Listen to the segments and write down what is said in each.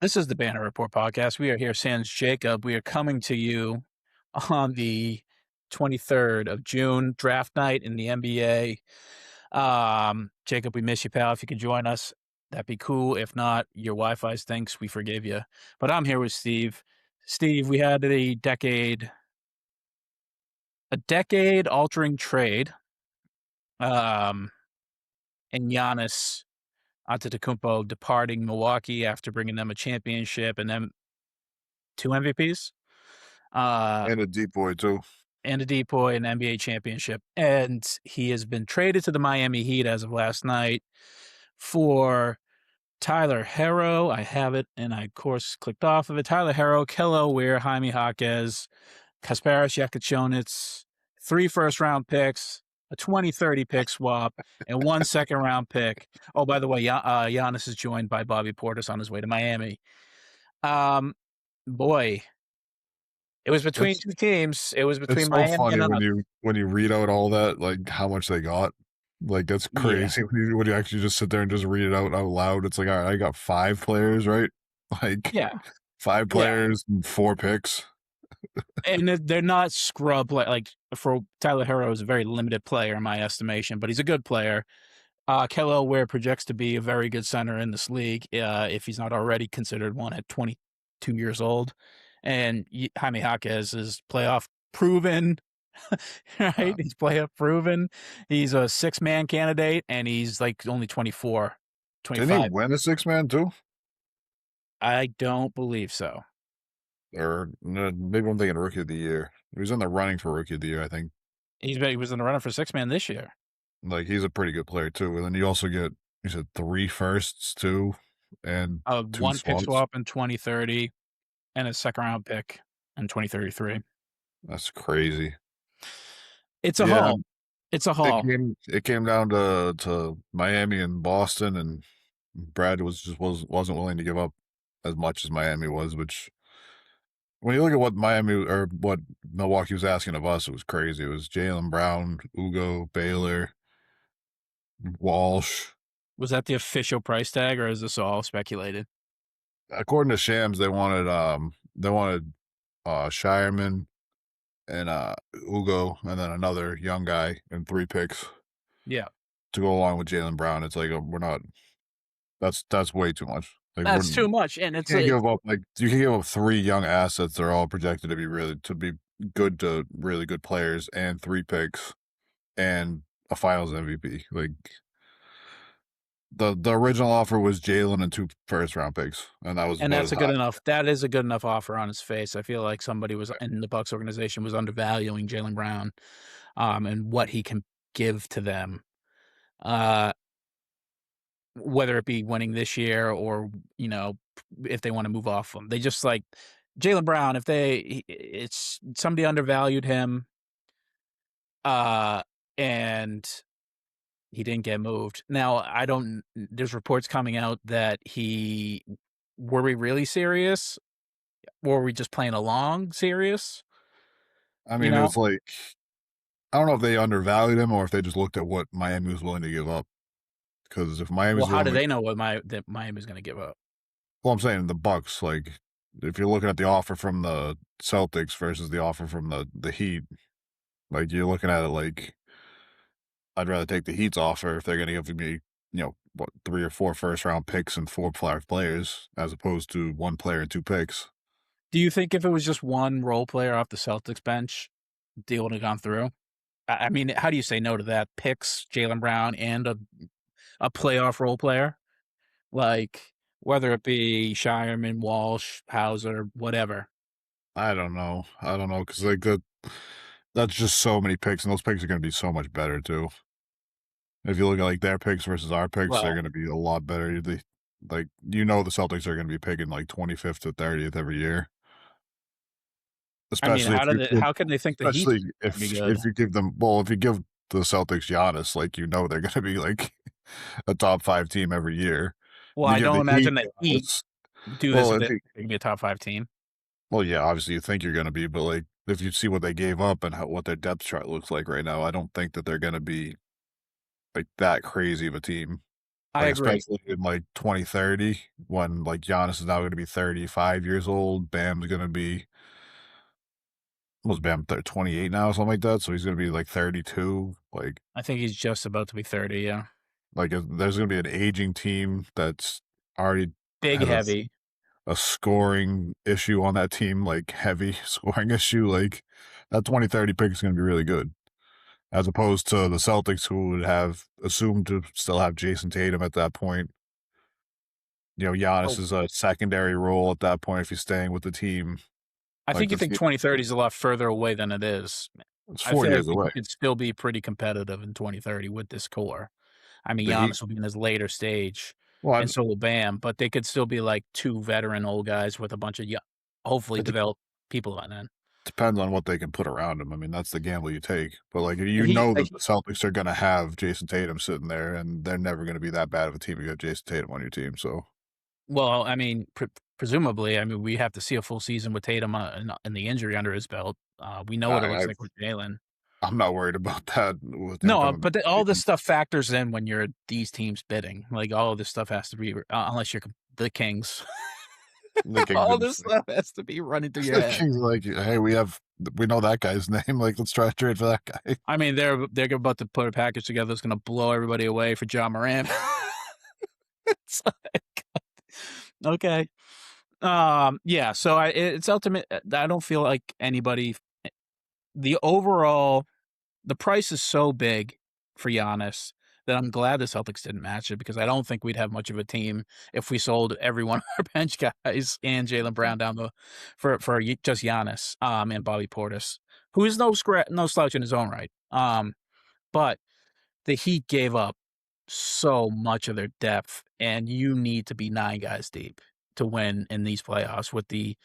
This is the Banner Report podcast. We are here, sans Jacob. We are coming to you on the 23rd of June, draft night in the NBA. Jacob, we miss you, pal. If you could join us, that'd be cool. If not, your Wi-Fi stinks. We forgive you. But I'm here with Steve. Steve, we had a decade-altering trade. And Giannis Antetokounmpo departing Milwaukee after bringing them a championship and then 2 MVPs. And a deep boy too. And a depoy, an NBA championship. And he has been traded to the Miami Heat as of last night for Tyler Herro. I have it, and I, of course, clicked off of it. Tyler Herro, Kello Weir, Jaime Jaquez, Kasparas Yakachonitz, 3 first-round picks, a 2030 pick swap, and 1 second-round pick. Oh, by the way, Giannis is joined by Bobby Portis on his way to Miami. Boy, it was between two teams. It was between It's so Miami funny and us. when you read out all that, like how much they got. Like that's crazy when you actually just sit there and just read it out loud. It's like, all right, I got 5 players, right? Like Yeah. 5 players and 4 picks. And they're not scrub like for Tyler Herro is a very limited player in my estimation, but he's a good player. Kello Weir projects to be a very good center in this league, if he's not already considered one at 22 years old. And Jaime Jaquez is playoff proven, right? He's playoff proven. He's a 6-man candidate, and he's like only 24, 25. Didn't he win a 6-man too? I don't believe so. Or maybe I'm thinking Rookie of the Year. He was in the running for Rookie of the Year, I think. He was in the running for 6-man this year. Like he's a pretty good player too. And then you also get, you said 3 firsts too, and 2 1 pick swaps. swap in 2030 and a second-round pick in 2033. That's crazy. It's a haul. It's a haul. It came down to Miami and Boston, and Brad wasn't willing to give up as much as Miami was. Which, when you look at what what Milwaukee was asking of us, it was crazy. It was Jaylen Brown, Ugo, Baylor, Walsh. Was that the official price tag, or is this all speculated? According to Shams, they wanted Shireman and Ugo, and then another young guy and 3 picks. Yeah, to go along with Jaylen Brown. It's like we're not. That's way too much. Like, that's too much, and you can give up 3 young assets. They're all projected to be good to really good players, and 3 picks, and a Finals MVP. Like the original offer was Jalen and 2 first-round picks, and that's a good enough. That is a good enough offer on his face. I feel like somebody was in the Bucks organization was undervaluing Jaylen Brown, and what he can give to them. Whether it be winning this year or, if they want to move off him. They just like Jaylen Brown, it's somebody undervalued him, and he didn't get moved. Now, there's reports coming out that were we really serious? Or were we just playing along serious? I mean, it was like, I don't know if they undervalued him or if they just looked at what Miami was willing to give up. Because if Miami's how do they know that Miami's going to give up? Well, I'm saying the Bucks. Like, if you're looking at the offer from the Celtics versus the offer from the Heat, like you're looking at it like, I'd rather take the Heat's offer if they're going to give me, 3 or 4 first-round picks and 4 players, as opposed to 1 player and 2 picks. Do you think if it was just 1 role player off the Celtics bench, the deal would have gone through? I mean, how do you say no to that? Picks, Jaylen Brown, and a playoff role player, like whether it be Shireman, Walsh, Hauser, whatever. I don't know because like that's just so many picks, and those picks are going to be so much better too. If you look at like their picks versus our picks, they're going to be a lot better. The Celtics are going to be picking like 25th to 30th every year. Especially, how can they think the Heat? Especially if you give them, if you give the Celtics Giannis, like they're going to be like a top 5 team every year. Well, I don't imagine the Heat do this. They can be a top 5 team. Well, yeah, obviously you think you're going to be, but like if you see what they gave up and what their depth chart looks like right now, I don't think that they're going to be like that crazy of a team. I Like, agree. especially in, like, 2030 when, like, Giannis is now gonna be 35 years old, Bam's gonna be was Bam 28 now or something like that, so he's gonna be, like, 32, I think he's just about to be 30, yeah. there's gonna be an aging team that's already Big, has heavy. a scoring issue on that team, like, heavy scoring issue, like, that 2030 pick is gonna be really good, as opposed to the Celtics who would have assumed to still have Jason Tatum at that point. You know, Giannis Oh, is a secondary role at that point if he's staying with the team. I Like, think you the think team 2030 is a lot further away than it is. it's I 4 feel years like you away. could still be pretty competitive in 2030 with this core. I mean, The Heat Giannis will be in his later stage, well, and so will Bam, but they could still be like 2 veteran old guys with a bunch of hopefully it de developed people by then. depends on what they can put around him. I mean, that's the gamble you take, but, like, The you Heat know the that the Celtics are gonna have Jason Tatum sitting there, and they're never gonna be that bad of a team if you have Jason Tatum on your team, so Well, I mean, presumably, I mean, we have to see a full season with Tatum and the injury under his belt. We know what it looks I like with Jalen. I'm not worried about that with him No, coming but back. all this stuff factors in when you're these teams bidding. Like all of this stuff has to be, unless you're the Kings. The Kings All are this just like stuff has to be running through your the head. Kings are like, "Hey, we know that guy's name, like, let's try to trade for that guy." I mean, they're about to put a package together that's going to blow everybody away for John Moran. It's like, okay, yeah. So it's ultimate. I don't feel like anybody. The overall the price is so big for Giannis that I'm glad the Celtics didn't match it because I don't think we'd have much of a team if we sold every one of our bench guys and Jaylen Brown down the for just Giannis and Bobby Portis, who is no slouch in his own right. But the Heat gave up so much of their depth, and you need to be 9 guys deep to win in these playoffs with the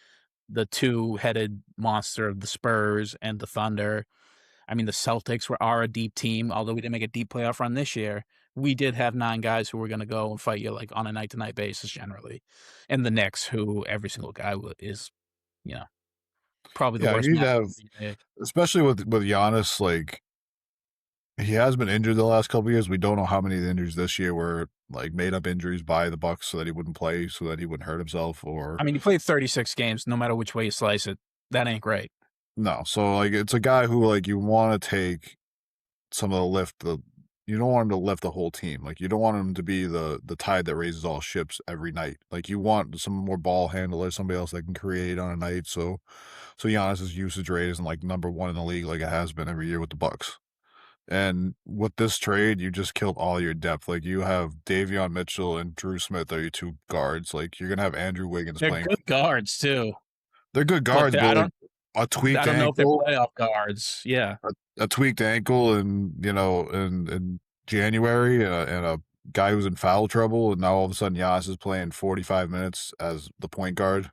two-headed monster of the Spurs and the Thunder. I mean, the Celtics are a deep team, although we didn't make a deep playoff run this year. We did have 9 guys who were gonna go and fight you, like, on a night-to-night basis generally. And the Knicks, who every single guy is, you know, probably the Yeah, worst you need to matchup have in the NBA. especially with Giannis, like, he has been injured the last couple of years. We don't know how many of the injuries this year were, like, made up injuries by the Bucks so that he wouldn't play, so that he wouldn't hurt himself or I mean, he played 36 games, no matter which way you slice it. That ain't great. no. So, like, it's a guy who, like, you wanna take some of the lift the you don't want him to lift the whole team. Like, you don't want him to be the tide that raises all ships every night. Like, you want some more ball handler, somebody else that can create on a night, so Giannis's usage rate isn't, like, number 1 in the league like it has been every year with the Bucks. And with this trade, you just killed all your depth. Like, you have Davion Mitchell and Drew Smith are your 2 guards. Like, you're gonna have Andrew Wiggins They're playing. good guards too, They're good but guards, but, like, a I tweaked don't know if they're ankle playoff guards. Yeah. a tweaked ankle and, you know, in January and a guy who's in foul trouble, and now all of a sudden Giannis is playing 45 minutes as the point guard.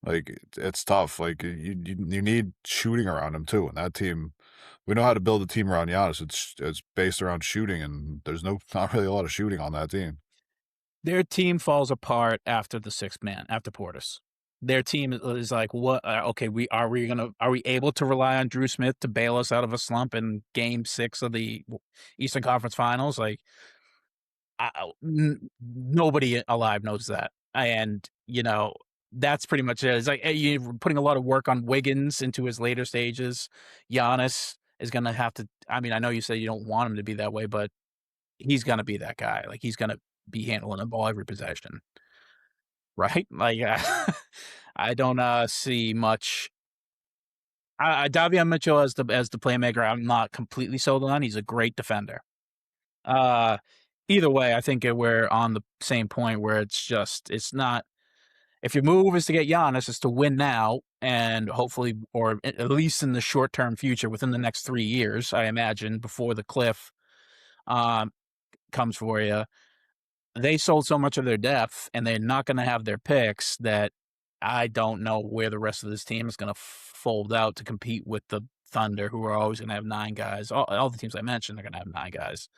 Like, it's tough. Like, you need shooting around him too, and that team we know how to build a team around Giannis. It's based around shooting, and there's not really a lot of shooting on that team. Their team falls apart after the 6th man, after Portis. Their team is like, what? Okay, are we able to rely on Drew Smith to bail us out of a slump in Game 6 of the Eastern Conference Finals? Like, nobody alive knows that, and that's pretty much it. It's like you're putting a lot of work on Wiggins into his later stages. Giannis is gonna have to. I mean, I know you said you don't want him to be that way, but he's gonna be that guy. Like he's gonna be handling the ball every possession, right? Like I don't see much. Davion Mitchell as the playmaker, I'm not completely sold on. He's a great defender. Uh, Either way, I think we're on the same point where it's not. If your move is to get Giannis, it's to win now and hopefully, or at least in the short term future, within the next 3 years, I imagine, before the cliff um, comes for you. They sold so much of their depth and they're not going to have their picks that I don't know where the rest of this team is going to fold out to compete with the Thunder, who are always going to have 9 guys. All the teams I mentioned are going to have 9 guys.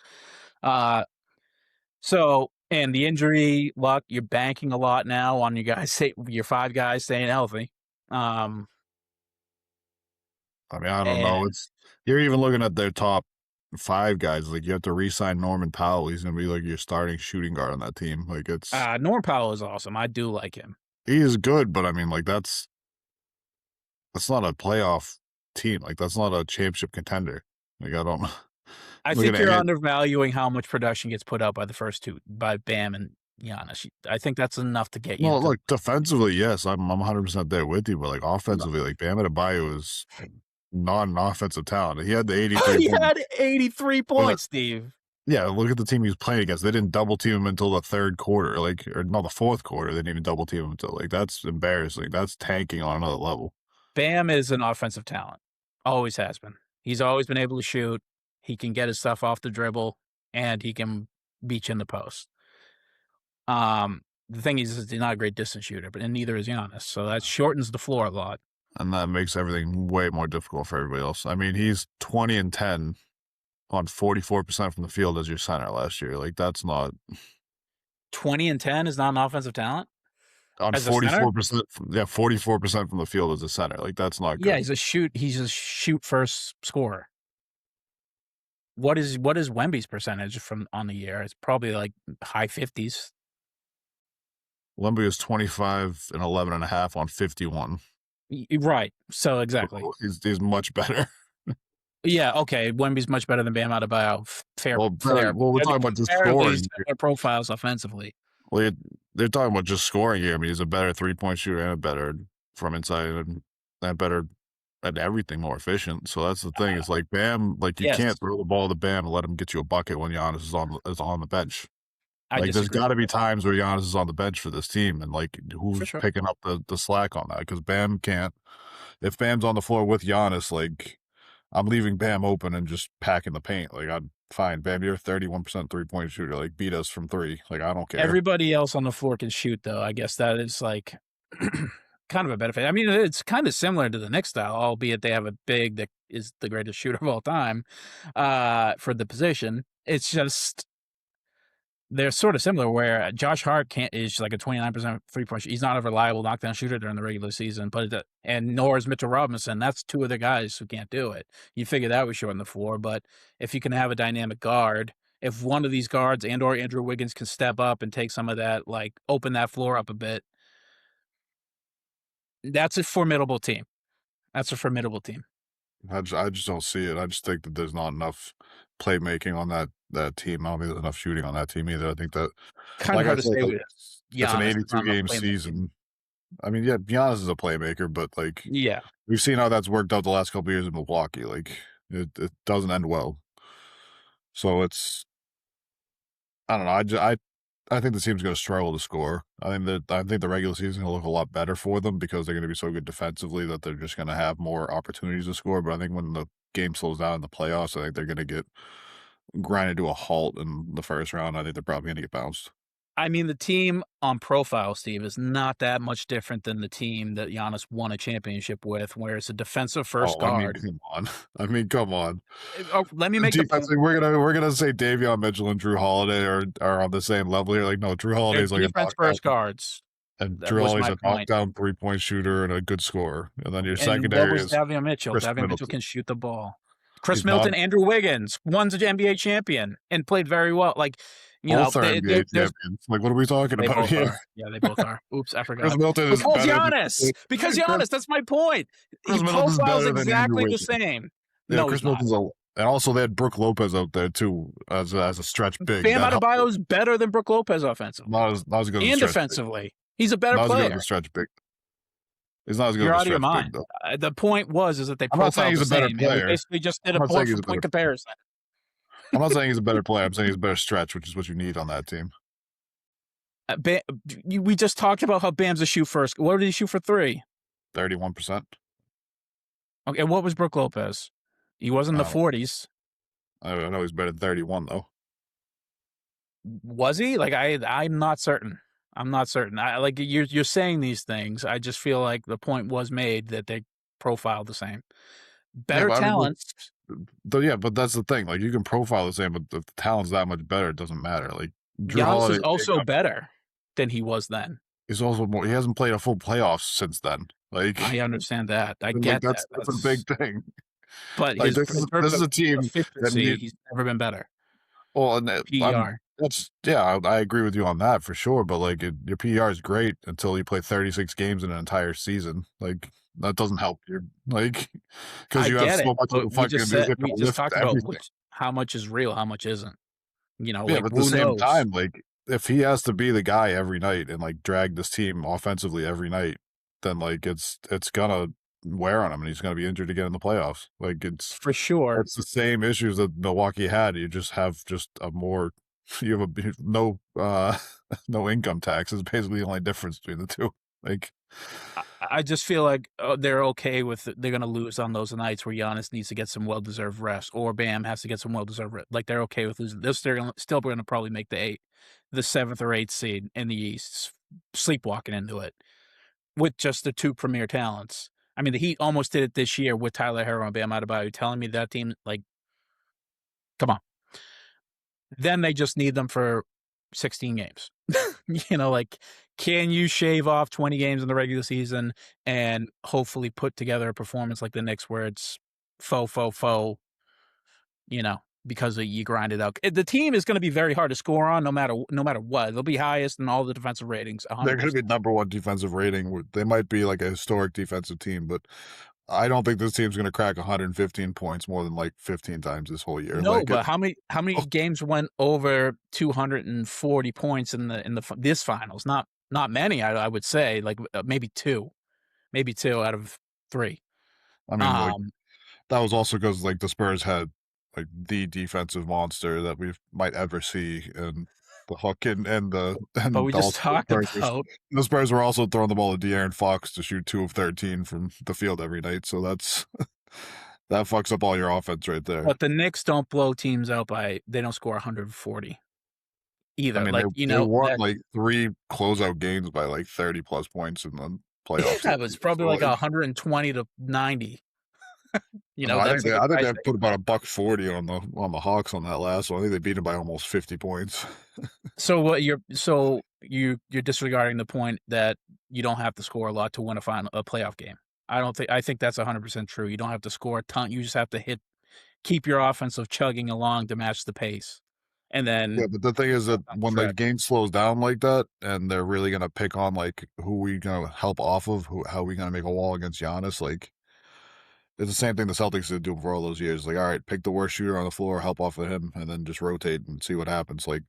Uh, and the injury luck, you're banking a lot now on your 5 guys staying healthy. I mean, I don't know. And It's you're even looking at their top 5 guys. Like, you have to re-sign Norman Powell. He's gonna be like your starting shooting guard on that team. Like, it's Norm Powell is awesome. I do like him. he is good, but I mean, like, that's not a playoff team. Like, that's not a championship contender. Like, I don't. I Look think at you're Ant. undervaluing how much production gets put out by the first two, by Bam and Giannis. I think that's enough to get you. Well, look, defensively, yes, I'm 100% there with you, but like offensively, like Bam Adebayo is not an offensive talent. He had the 83 He points. had 83 points, Steve. Yeah, look at the team he was playing against. They didn't double team him until the third quarter, like, or no, the fourth quarter. They didn't even double team him until, like, that's embarrassing. That's tanking on another level. Bam is an offensive talent. Always has been. He's always been able to shoot. He can get his stuff off the dribble, and he can beat you in the post. The thing is he's not a great distance shooter, and neither is Giannis. So that shortens the floor a lot. And that makes everything way more difficult for everybody else. I mean, he's 20 and 10 on 44% from the field as your center last year. Like, that's not 20 and 10 is not an offensive talent? on 44%. Yeah, 44% from the field as a center. Like, that's not good. Yeah, he's a shoot first scorer. What is Wemby's percentage from on the year? It's probably like high 50s. Wemby is 25 and 11.5 on 51. Right. So exactly. He's much better. Yeah. Okay. Wemby's much better than Bam Adebayo. Fair. Well, we're talking about just scoring. Their profiles offensively. Well, they're talking about just scoring here. I mean, he's a better 3-point shooter and a better from inside and better at everything, more efficient. So that's the thing. It's like Bam, like you can't throw the ball to Bam and let him get you a bucket when Giannis is on the bench. Like, there's got to be times where Giannis is on the bench for this team, and like who's picking up the slack on that? Because Bam can't. If Bam's on the floor with Giannis, like, I'm leaving Bam open and just packing the paint. Like, I'm fine, Bam, you're 31% 3-point shooter. Like, beat us from 3. Like, I don't care. Everybody else on the floor can shoot, though. I guess that is like kind of a benefit. I mean, it's kind of similar to the Knicks style, albeit they have a big that is the greatest shooter of all time for the position. It's just they're sort of similar where Josh Hart is like a 29% 3-point shooter. He's not a reliable knockdown shooter during the regular season, and nor is Mitchell Robinson. That's two of the guys who can't do it. You figure that would shorten the floor, but if you can have a dynamic guard, if one of these guards and or Andrew Wiggins can step up and take some of that, like open that floor up a bit, that's a formidable team. That's a formidable team. I just don't see it. I just think that there's not enough playmaking on that team. I don't think there's enough shooting on that team either. I think that kind of hard to say with it's an 82-game season. I mean, yeah, Giannis is a playmaker, but like, yeah, we've seen how that's worked out the last couple of years in Milwaukee. Like, it doesn't end well. So it's, I don't know. I think the team's going to struggle to score. I think the regular season is going to look a lot better for them because they're going to be so good defensively that they're just going to have more opportunities to score. But I think when the game slows down in the playoffs, I think they're going to get grinded to a halt in the first round. I think they're probably going to get bounced. I mean, the team on profile, Steve, is not that much different than the team that Giannis won a championship with, where it's a defensive first guard. I mean, come on. Let me make defense. We're gonna say Davion Mitchell and Drew Holiday are on the same level here. Like, no, Drew Holiday's like defense first guards, and Drew Holiday's a knockdown 3-point shooter and a good scorer. And then your secondary is Davion Mitchell. Davion Mitchell can shoot the ball. Chris Middleton, Andrew Wiggins, one's an NBA champion and played very well. Like, both are NBA champions. Like, what are we talking about here? Yeah, they both are. Oops, I forgot. Chris Middleton is better because Giannis, that's my point. His profile is exactly the same. Yeah, no, Chris Middleton's and also they had Brook Lopez out there too as a stretch big. Bam Adebayo is better than Brook Lopez offensively. Not as good and defensively. He's a better player. Not as good as a stretch big. He's not as good as a stretch big, though. The point is that they profile the same. They basically just did a point-for-point comparison. I'm not saying he's a better player. I'm saying he's a better stretch, which is what you need on that team. We just talked about how Bam's a shoot first. What did he shoot for 3? 31%. Okay, what was Brook Lopez? He was in the 40s. I know he's better than 31 though. Was he? Like, I'm not certain. I'm not certain. Like you're saying these things. I just feel like the point was made that they profile the same. Better talents. But that's the thing. Like, you can profile the same, but if the talent's that much better, it doesn't matter. Like, Giannis is also better than he was then. He's also he hasn't played a full playoffs since then. Like, I understand that. I get that's a big thing. But Like his this in terms is of a team that efficiency, need he's never been better. well, and PER. that's yeah, I agree with you on that for sure. But like your PER is great until you play 36 games in an entire season. Like that doesn't help you, like because I you have get it, so much of but a fucking you have to we just lift talked about everything. which how much is real, how much isn't. You know, Yeah, like, but at the who same knows? time, like if he has to be the guy every night and like drag this team offensively every night, then like it's gonna wear on him and he's gonna be injured again in the playoffs. Like For sure. it's the same issues that Milwaukee had. You just have just a more you have no no income tax is basically the only difference between the two. Like I just feel like, they're okay with they're gonna lose on those nights where Giannis needs to get some well-deserved rest, or Bam has to get some well-deserved rest. Like, they're okay with losing. They're still gonna probably make the 7th or 8th seed in the East, sleepwalking into it with just the 2 premier talents. I mean, the Heat almost did it this year with Tyler Herro and Bam Adebayo. Telling me that team, like, come on. Then they just need them for 16 games. You know, like, can you shave off 20 games in the regular season and hopefully put together a performance like the Knicks where it's faux, you know, because you grind it out. The team is going to be very hard to score on no matter what. They'll be highest in all the defensive ratings, they're gonna 100%. be number one defensive rating. They might be like a historic defensive team, but I don't think this team's gonna crack 115 points more than like 15 times this whole year. No, Like but how many games went over 240 points in the this finals? Not many, I would say, like, maybe 2 out of 3. I mean, like Um, that was also because like the Spurs had like the defensive monster that we might ever see in the Huck but and we just also talked about the Spurs were also throwing the ball to De'Aaron Fox to shoot 2 of 13 from the field every night. So that's that fucks up all your offense right there. but the Knicks don't blow teams out they don't score 140 I either. mean, Like, they won that like 3 closeout games by like 30 plus points in the playoffs this that was year. probably So like like 120 to 90. no, That's like a I think they dissect. put about a buck 40 on the Hawks on that last one. I think they beat them by almost 50 points. So you're disregarding the point that you don't have to score a lot to win a playoff game. I think that's 100% true. You don't have to score a ton. You just have to keep your offensive chugging along to match the pace. And Yeah, then but the thing is that down the when the stretch. game slows down like that, and they're really gonna pick on like who we gonna help off of, how we gonna make a wall against Giannis, like it's the same thing the Celtics did do for all those years. Like, all right, pick the worst shooter on the floor, help off of him, and then just rotate and see what happens. Like,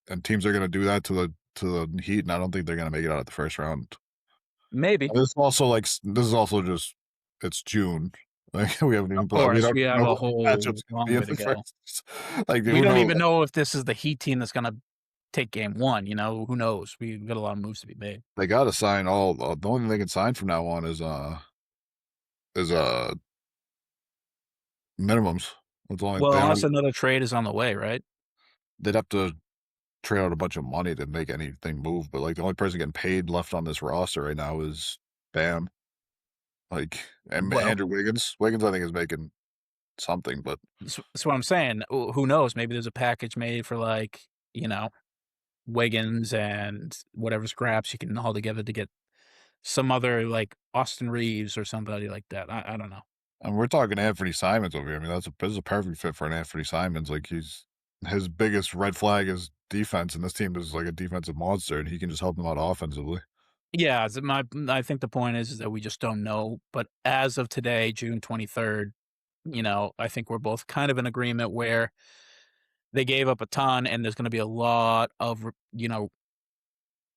and teams are gonna do that to the Heat, and I don't think they're gonna make it out of the first round. Maybe. And it's also like this is also just it's June. Like we haven't Of even played. We course, don't we even have know a what whole matchup's gonna long be in way to the go. first. Like We who don't knows? even know if this is the Heat team that's gonna take game 1, who knows? We've got a lot of moves to be made. They got to sign all. The only thing they can sign from now on is minimums. That's the only Well, they unless don't. another trade is on the way, right? They'd have to trade out a bunch of money to make anything move. But like the only person getting paid left on this roster right now is Bam. Like and Well, Andrew Wiggins. Wiggins, I think, is making something, but that's what I'm saying. Who knows? Maybe there's a package made for, like, Wiggins and whatever scraps you can haul together to get some other, like, Austin Reeves or somebody like that. I don't know. and we're talking Anthony Simons over here. I mean, this is a perfect fit for an Anthony Simons. Like he's his biggest red flag is defense, and this team is like a defensive monster, and he can just help them out offensively. Yeah, I think the point is that we just don't know. But as of today, June 23rd, I think we're both kind of in agreement where they gave up a ton, and there's going to be a lot of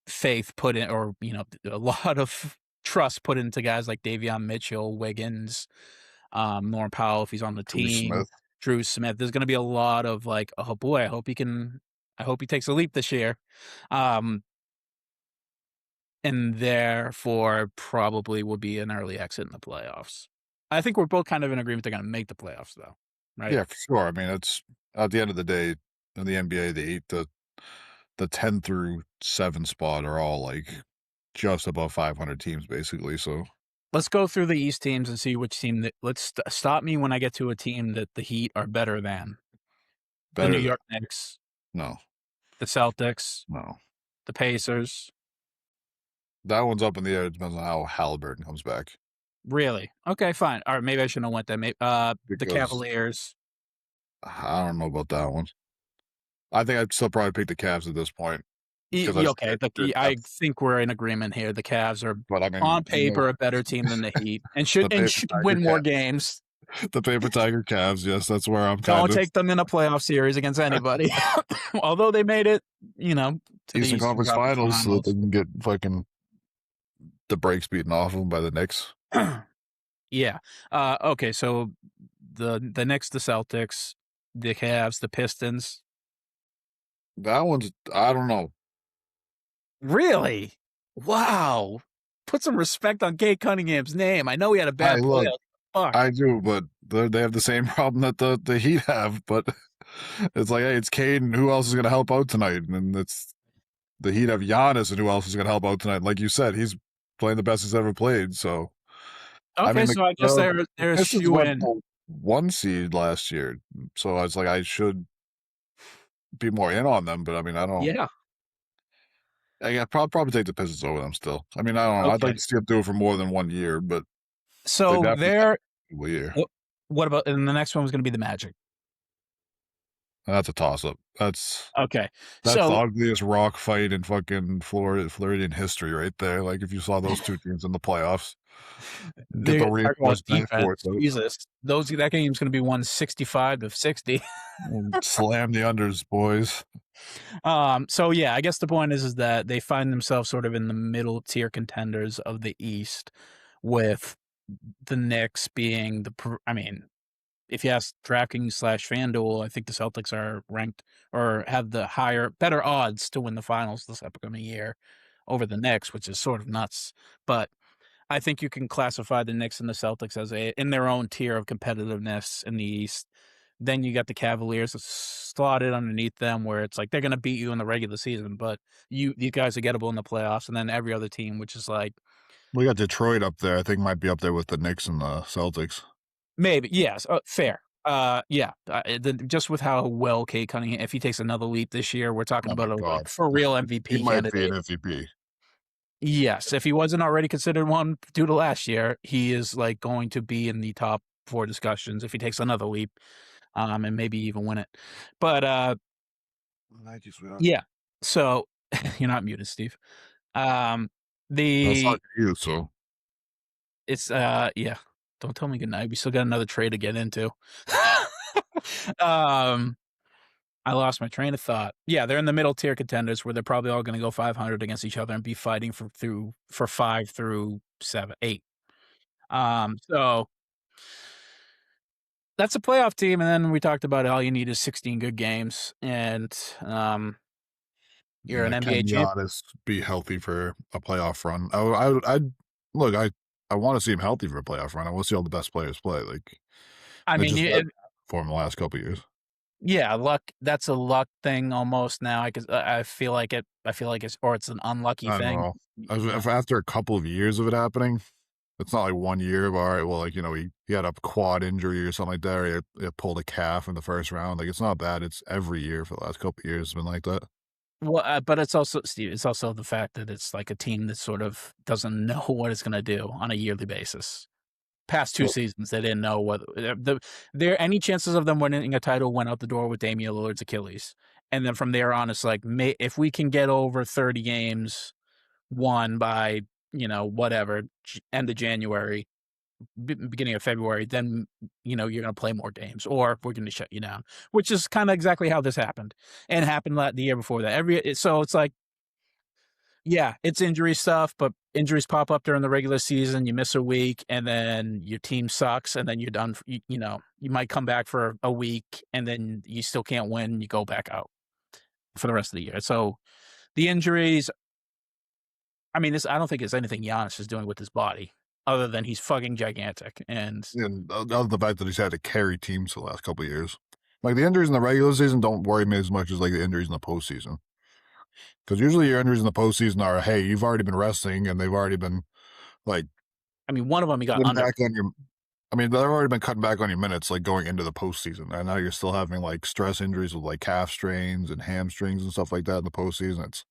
faith put in, or a lot of trust put into guys like Davion Mitchell, Wiggins, Norm Powell if he's on the Drew team, Smith. Drew Smith. There's going to be a lot of like, oh boy, I hope he takes a leap this year. Um, and therefore probably will be an early exit in the playoffs. I think we're both kind of in agreement they're going to make the playoffs, though, right? Yeah, for sure. I mean, it's at the end of the day in the NBA, the 10 through 7 spot are all like just above 500 teams, basically. So Let's go through the East teams and see which team let's stop me when I get to a team that the Heat are better than. The New better than York Knicks, no, the Celtics, no. the Pacers. That one's up in the air. It depends on how Halliburton comes back. Really? Okay, fine. All right, maybe I shouldn't have went there. The because Cavaliers. I don't know about that one. I think I'd still probably pick the Cavs at this point because I just Okay, their I depth. think we're in agreement here. The Cavs are But I mean, on paper a better team than the Heat, and should the paper should tiger win more games. the paper tiger Cavs. Yes, that's where I'm kind Don't of take them in a playoff series against anybody. Although they made it, to the Eastern Eastern Conference Conference Finals so that they Finals. can get fucking the brakes beaten off them by the Knicks. Yeah. Okay, so the Knicks, the Celtics, the Cavs, the Pistons. That one's I don't know. Really? Wow. Put some respect on Kate Cunningham's name. I know he had a I bad look, playoff. Fuck. I do, but they have the same problem that the Heat have. But it's like, hey, it's Cade, and who else is going to help out tonight? And it's the Heat have Giannis, and who else is going to help out tonight? Like you said, he's playing the best he's ever played. So I Okay, mean, so I guess the they're a Pistons shoe went in. for 1 seed last year, so I was like, I should be more in on them. But I mean, I don't. Yeah. I probably take the Pistons over them still. I mean, I don't know. I'd like Okay. to see them do it for more than 1 year, but they So definitely have they're a year. what about and the next one was gonna be the Magic. That's a toss up. Okay. That's the So ugliest rock fight in fucking Floridian history right there. Like if you saw those two teams in the playoffs, get the they talk about reinforcement defense. for it, so Jesus. That game's gonna be 165-60. slam the unders, boys. So yeah, I guess the point is that they find themselves sort of in the middle tier contenders of the East, with the Knicks being I mean, if you ask DraftKings/FanDuel, I think the Celtics are ranked or have the better odds to win the finals this upcoming year over the Knicks, which is sort of nuts. But I think you can classify the Knicks and the Celtics as in their own tier of competitiveness in the East. Then you got the Cavaliers slotted underneath them, where it's like they're going to beat you in the regular season, but these guys are gettable in the playoffs. And then every other team, which is like We got Detroit up there. I think might be up there with the Knicks and the Celtics. maybe yes, fair. Yeah, just with how well Kate Cunningham, if he takes another leap this year, we're talking Oh my about a god, for real he MVP might be an candidate. MVP. Yes, if he wasn't already considered one due to last year, he is like going to be in the top 4 discussions if he takes another leap, and maybe even win it. But Thank you, sweetheart. yeah, so you're not muted, Steve. That's The not you, so it's yeah. Don't tell me goodnight. We still got another trade to get into. um, I lost my train of thought. Yeah, they're in the middle tier contenders where they're probably all going to go 500 against each other and be fighting for 5 through 7, 8. So that's a playoff team, and then we talked about all you need is 16 good games, and you're an can NBA champ. Giannis be healthy for a playoff run? I look. I want to see him healthy for a playoff run. I want to see all the best players play. Like I it mean, just hasn't happened for him the last couple of years. yeah, luck. That's a luck thing almost now. I feel like it. I feel like it's an unlucky I don't thing. know. After a couple of years of it happening, it's not like 1 year of all right. Well, like he had a quad injury or something like that. Or he pulled a calf in the first round. Like it's not that. It's every year for the last couple of years. It's been like that. Well, but it's also, Steve, it's also the fact that it's like a team that sort of doesn't know what it's going to do on a yearly basis. Past 2 Well, seasons, they didn't know what there any chances of them winning a title went out the door with Damian Lillard's Achilles, and then from there on, it's like if we can get over 30 games won by whatever end of January, beginning of February, then you're going to play more games, or we're going to shut you down. Which is kind of exactly how this happened, and happened the year before that. So it's like, yeah, it's injury stuff, but injuries pop up during the regular season. You miss a week, and then your team sucks, and then you're done. You might come back for a week, and then you still can't win. You go back out for the rest of the year. So the injuries. I mean, I don't think it's anything Giannis is doing with his body, other than he's fucking gigantic. And the fact that he's had to carry teams for the last couple of years, like the injuries in the regular season don't worry me as much as like the injuries in the postseason. Because usually your injuries in the postseason are, hey, you've already been resting, and they've already been like, I mean, one of them he got cutting under. back on your. I mean, they've already been cutting back on your minutes, like going into the postseason, and now you're still having like stress injuries with like calf strains and hamstrings and stuff like that in the postseason.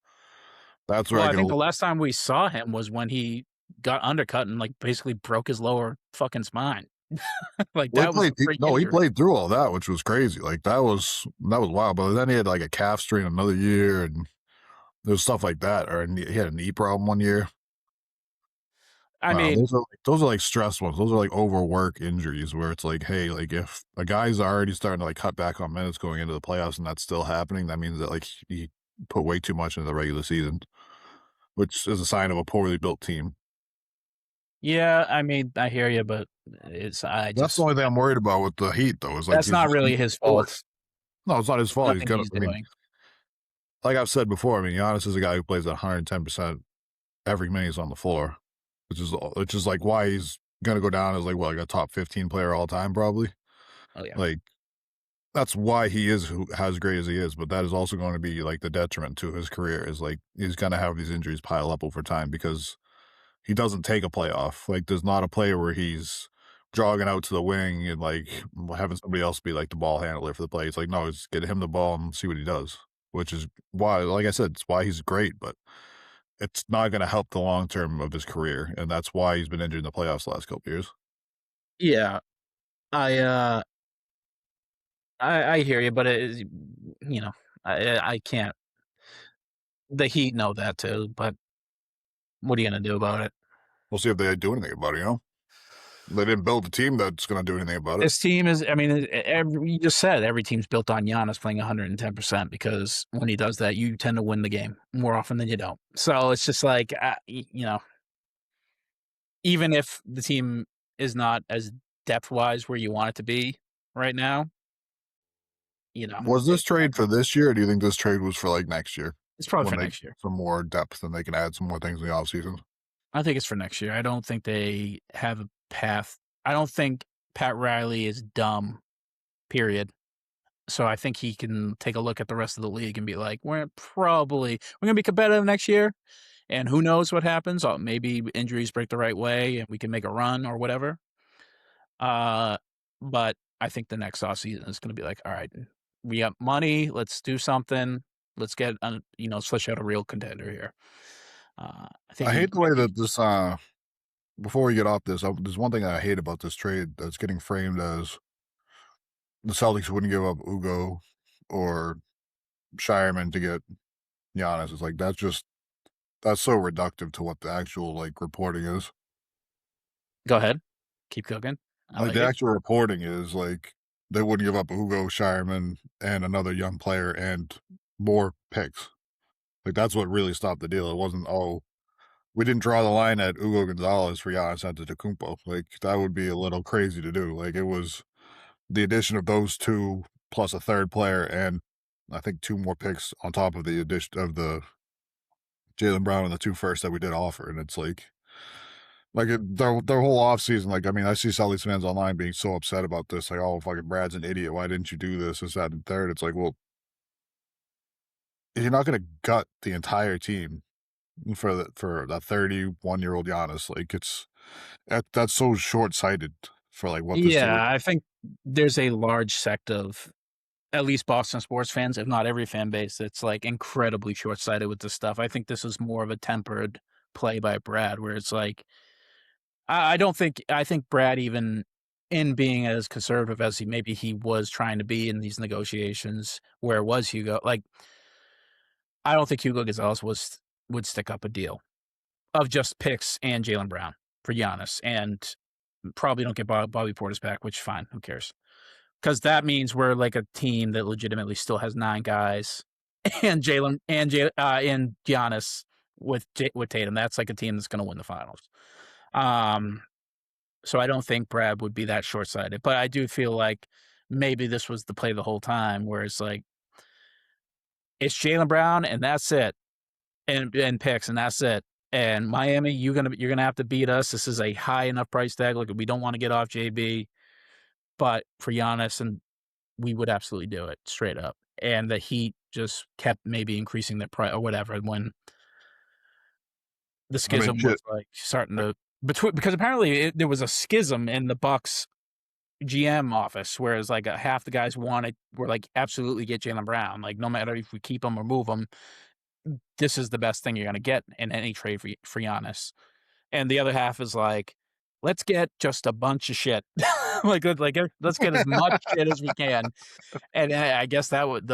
That's where Well, I I get think the a last time we saw him was when he got undercut and, like, basically broke his lower fucking spine. Like, Well, he that was played a freak he injury. played through all that, which was crazy. Like, that was wild, but then he had, like, a calf strain another year, and there's stuff like that, or he had a knee problem one year. I mean, Those are, like, stress ones. Those are, like, overwork injuries where it's like, hey, like, if a guy's already starting to, like, cut back on minutes going into the playoffs and that's still happening, that means that, like, he put way too much into the regular season, which is a sign of a poorly built team. yeah, I mean, I hear you, but I That's the just only thing I'm worried about with the Heat, though, is, like, that's he's not just gonna really his do it. fault. No, it's not his fault. He's Nothing gonna he's I mean, doing. like I've said before, I mean, Giannis is a guy who plays at 110% every minute he's on the floor, which is, like, why he's gonna go down as, like, what, like, a top 15 player all time probably. Oh, yeah. Like, that's why he is who as great as he is, but that is also going to be, like, the detriment to his career is, like, he's gonna have these injuries pile up over time because he doesn't take a playoff. Like, there's not a player where he's jogging out to the wing and, like, having somebody else be, like, the ball handler for the play. It's like, no, just get him the ball and see what he does, which is why, like I said, it's why he's great, but it's not gonna help the long term of his career, and that's why he's been injured in the playoffs the last couple years. Yeah, I, uh, I hear you, but it is, you know, I can't. The Heat know that too, but what are you gonna do about it? We'll see if they do anything about it, you know? They didn't build a team that's gonna do anything about it. This team is, I mean, you just said every team's built on Giannis playing 110% because when he does that, you tend to win the game more often than you don't. So it's just like, even if the team is not as depth wise where you want it to be right now, Was this trade for this year, or do you think this trade was for, like, next year it's probably when for they next get year. some more depth and they can add some more things in the offseason? I think it's for next year. I don't think they have a path. I don't think Pat Riley is dumb, period. So I think he can take a look at the rest of the league and be like, we're gonna be competitive next year, and who knows what happens? Maybe injuries break the right way and we can make a run or whatever. Uh, but I think the next offseason is gonna be like, all right, we got money, let's do something. Let's get flesh out a real contender here. I think I hate the way I think that this, before we get off this, there's one thing I hate about this trade that's getting framed as the Celtics wouldn't give up Ugo or Shireman to get Giannis. It's like, that's so reductive to what the actual, like, reporting is. Go ahead. Keep cooking. I Like, like the it. actual reporting is, like, they wouldn't give up Ugo, Shireman, and another young player and more picks. Like, that's what really stopped the deal. It wasn't, "Oh, we didn't draw the line at Ugo Gonzalez for Giannis Antetokounmpo." Like, that would be a little crazy to do. Like, it was the addition of those 2 plus a 3rd player and I think 2 more picks on top of the addition of the Jaylen Brown and the 2 firsts that we did offer, and it's like, their whole offseason, like, I mean, I see Celtics fans online being so upset about this, like, "Oh, fucking Brad's an idiot. Why didn't you do this, that, and third?" It's like, well, you're not gonna gut the entire team for that 31-year-old Giannis. Like, that's so short-sighted for, like, what this team is. Yeah, I think there's a large sect of at least Boston sports fans, if not every fan base, that's like incredibly short-sighted with this stuff. I think this is more of a tempered play by Brad, where it's like I don't think I think Brad, even in being as conservative as he was trying to be in these negotiations, where was Hugo? Like, I don't think Hugo Gonzalez would stick up a deal of just picks and Jaylen Brown for Giannis, and probably don't get Bobby Portis back, which fine, who cares? Because that means we're like a team that legitimately still has 9 guys and and Giannis with Tatum. That's like a team that's gonna win the finals. Um, so I don't think Brad would be that short-sighted, but I do feel like maybe this was the play the whole time where it's like, it's Jaylen Brown and that's it, and picks and that's it. And Miami, you're gonna have to beat us. This is a high enough price tag. Look, we don't wanna get off JB, but for Giannis, and we would absolutely do it straight up. And the Heat just kept maybe increasing their price or whatever when the I mean, schism was shit. like starting to between, because apparently there was a schism in the Bucks GM office, whereas like half the guys were like absolutely get Jaylen Brown, like no matter if we keep him or move him, this is the best thing you're gonna get in any trade for Giannis. and the other half is like, let's get just a bunch of shit. Let's get as much shit as we can. And I guess that would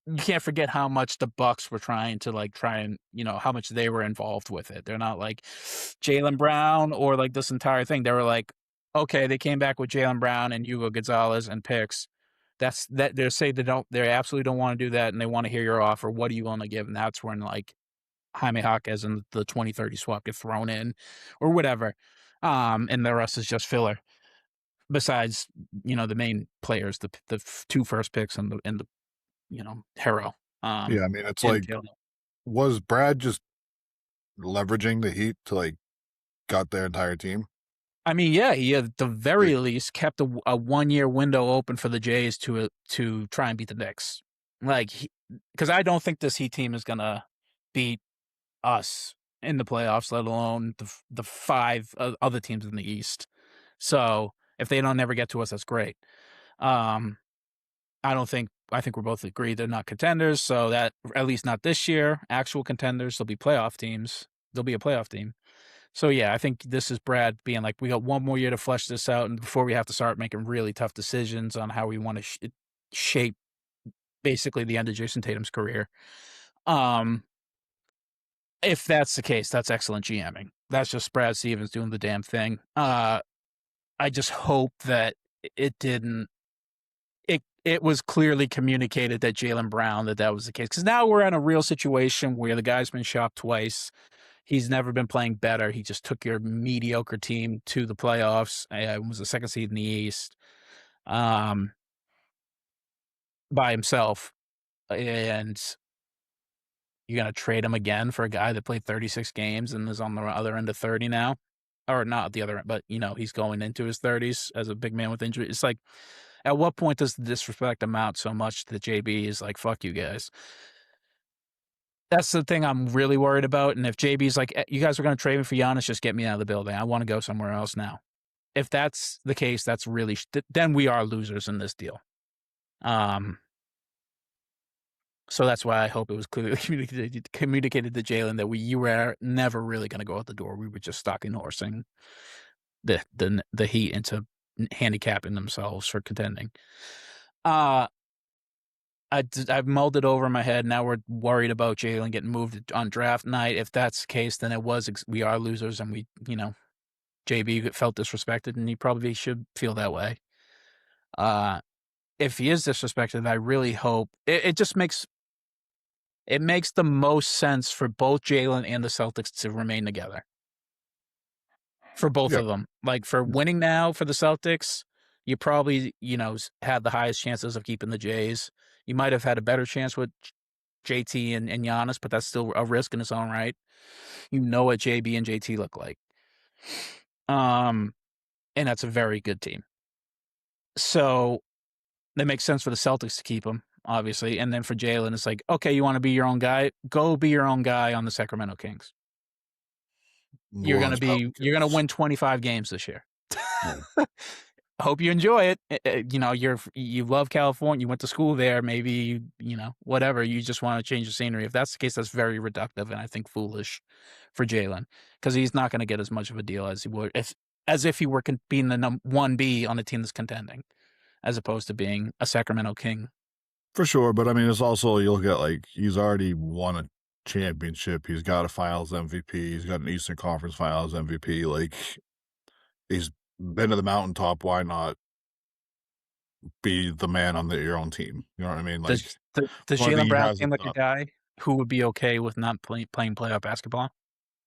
you can't forget how much the Bucks were trying to try and how much they were involved with it. They're not like Jaylen Brown or like this entire thing. They were like, okay, they came back with Jaylen Brown and Hugo Gonzalez and picks. That's that they say they absolutely don't want to do that and they want to hear your offer. What are you going to give? And that's when like Jaime Jaquez and the 2030 swap get thrown in or whatever. And the rest is just filler. Besides, the main players, the two first picks and the Harrow. Yeah, I mean, it's And like, Taylor. was Brad just leveraging the Heat to like gut their entire team? I mean, yeah, he at the very least kept a 1-year window open for the Jays to try and beat the Knicks. Because I don't think this Heat team is gonna beat us in the playoffs, let alone the 5 other teams in the East. So if they don't ever get to us, that's great. I think we're both agreed they're not contenders, so that at least not this year. Actual contenders, they'll be playoff teams. They'll be a playoff team. So yeah, I think this is Brad being like, we got 1 more year to flesh this out, and before we have to start making really tough decisions on how we want to shape basically the end of Jason Tatum's career. If that's the case, that's excellent GMing. That's just Brad Stevens doing the damn thing. I just hope that it didn't. It was clearly communicated that Jaylen Brown that was the case, because now we're in a real situation where the guy's been shopped twice. He's never been playing better. He just took your mediocre team to the playoffs. Was the second seed in the East, by himself, and you're gonna trade him again for a guy that played 36 games and is on the other end of 30 now, or not the other end, but he's going into his 30s as a big man with injury. It's like, at what point does the disrespect amount so much that JB is like, fuck you guys? That's the thing I'm really worried about. And if JB's like, you guys are going to trade me for Giannis, just get me out of the building. I want to go somewhere else now. If that's the case, that's really, then we are losers in this deal. So that's why I hope it was clearly communicated to Jalen that you were never really going to go out the door. We were just stalking horsing the Heat into handicapping themselves for contending. I've mulled it over in my head. Now we're worried about Jalen getting moved on draft night. If that's the case, then we are losers, and JB felt disrespected, and he probably should feel that way. If he is disrespected, I really hope it just makes the most sense for both Jalen and the Celtics to remain together. For both of them. Like, for winning now for the Celtics, you probably, had the highest chances of keeping the Jays. You might have had a better chance with JT and Giannis, but that's still a risk in its own right. You know what JB and JT look like. And that's a very good team. So that makes sense for the Celtics to keep him, obviously. And then for Jalen, it's like, okay, you want to be your own guy? Go be your own guy on the Sacramento Kings. You're going to win 25 games this year. I hope you enjoy it. You love California. You went to school there. Maybe, whatever. You just want to change the scenery. If that's the case, that's very reductive and I think foolish for Jalen, because he's not going to get as much of a deal as he would if he were being the 1B on a team that's contending, as opposed to being a Sacramento King. For sure, but I mean, it's also, you look at, he's already won a championship. He's got a Finals MVP. He's got an Eastern Conference Finals MVP. He's been to the mountaintop. Why not be the man on your own team? You know what I mean? Does Jaylen Brown seem like a guy who would be okay with not playing playoff basketball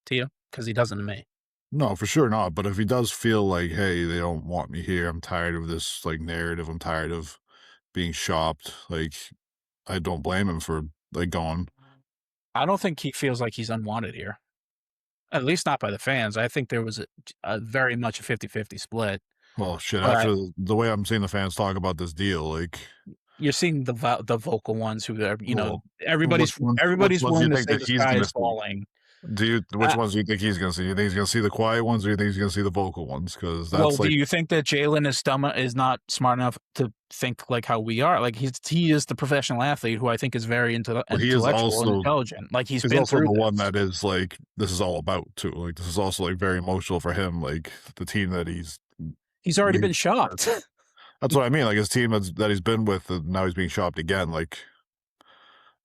to you? Because he doesn't to me. No, for sure not. But if he does feel like, hey, they don't want me here, I'm tired of this narrative. I'm tired of being shopped. I don't blame him for going. I don't think he feels like he's unwanted here. At least not by the fans. I think there was a very much a 50-50 split. Well, shit, after the way I'm seeing the fans talk about this deal, you're seeing the vocal ones who are, everybody's willing to say the sky is falling. Which ones do you think he's going to see? You think he's going to see the quiet ones, or you think he's going to see the vocal ones? Because Well, that's do like, you think that Jalen is not smart enough to think like how we are? Like he is the professional athlete who I think is very well, he is intellectual and also intelligent. Like he's he's been also through the one this. that is like this is all about too. Like this is also like very emotional for him. Like the team that He's already he's been shocked. that's what I mean. Like his team that he's been with, and now he's being shopped again. Like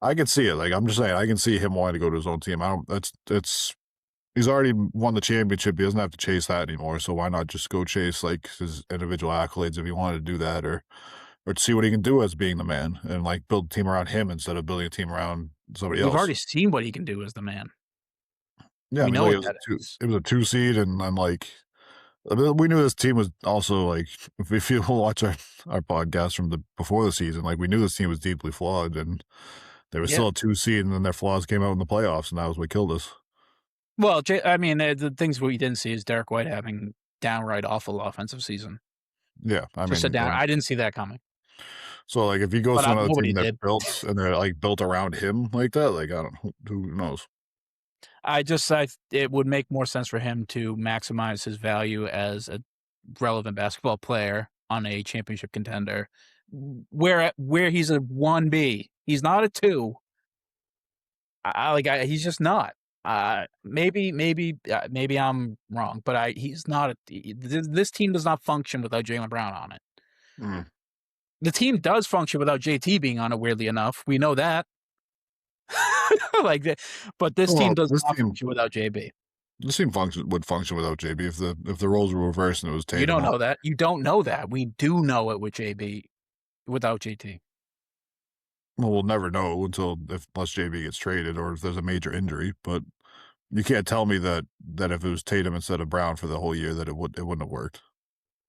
I can see it. Like I'm just saying, I can see him wanting to go to his own team. I don't. It's he's already won the championship. He doesn't have to chase that anymore. So why not just go chase like his individual accolades if he wanted to do that, or to see what he can do as being the man and like build a team around him instead of building a team around somebody We've else. already seen what he can do as the man. Yeah, I We mean, know like what that is. it was a 2 seed, and I'm like, I mean, we knew this team was also like, if you watch our podcast from before the season, like we knew this team was deeply flawed, and they were Yeah. still a 2 seed, and then their flaws came out in the playoffs, and that was what killed us. Well, I mean, the things we didn't see is Derek White having downright awful offensive season. Yeah, I Just a mean, down. I didn't see that coming, so like if he goes but to another nobody team that's did. built and they're like built around him like that, like I don't, who knows? It would make more sense for him to maximize his value as a relevant basketball player on a championship contender, where he's a 1B. He's not a 2. He's just not. Maybe I'm wrong, but he's not. This team does not function without Jaylen Brown on it. Mm. The team does function without JT being on it. Weirdly enough, we know that. But this team Well, does not function without JB. this team would function without JB if the roles were reversed and it was You Tatum. don't know that. You don't know that. We do know it with JB, without JT. Well, we'll never know unless JB gets traded or if there's a major injury. But you can't tell me that if it was Tatum instead of Brown for the whole year that it wouldn't have worked.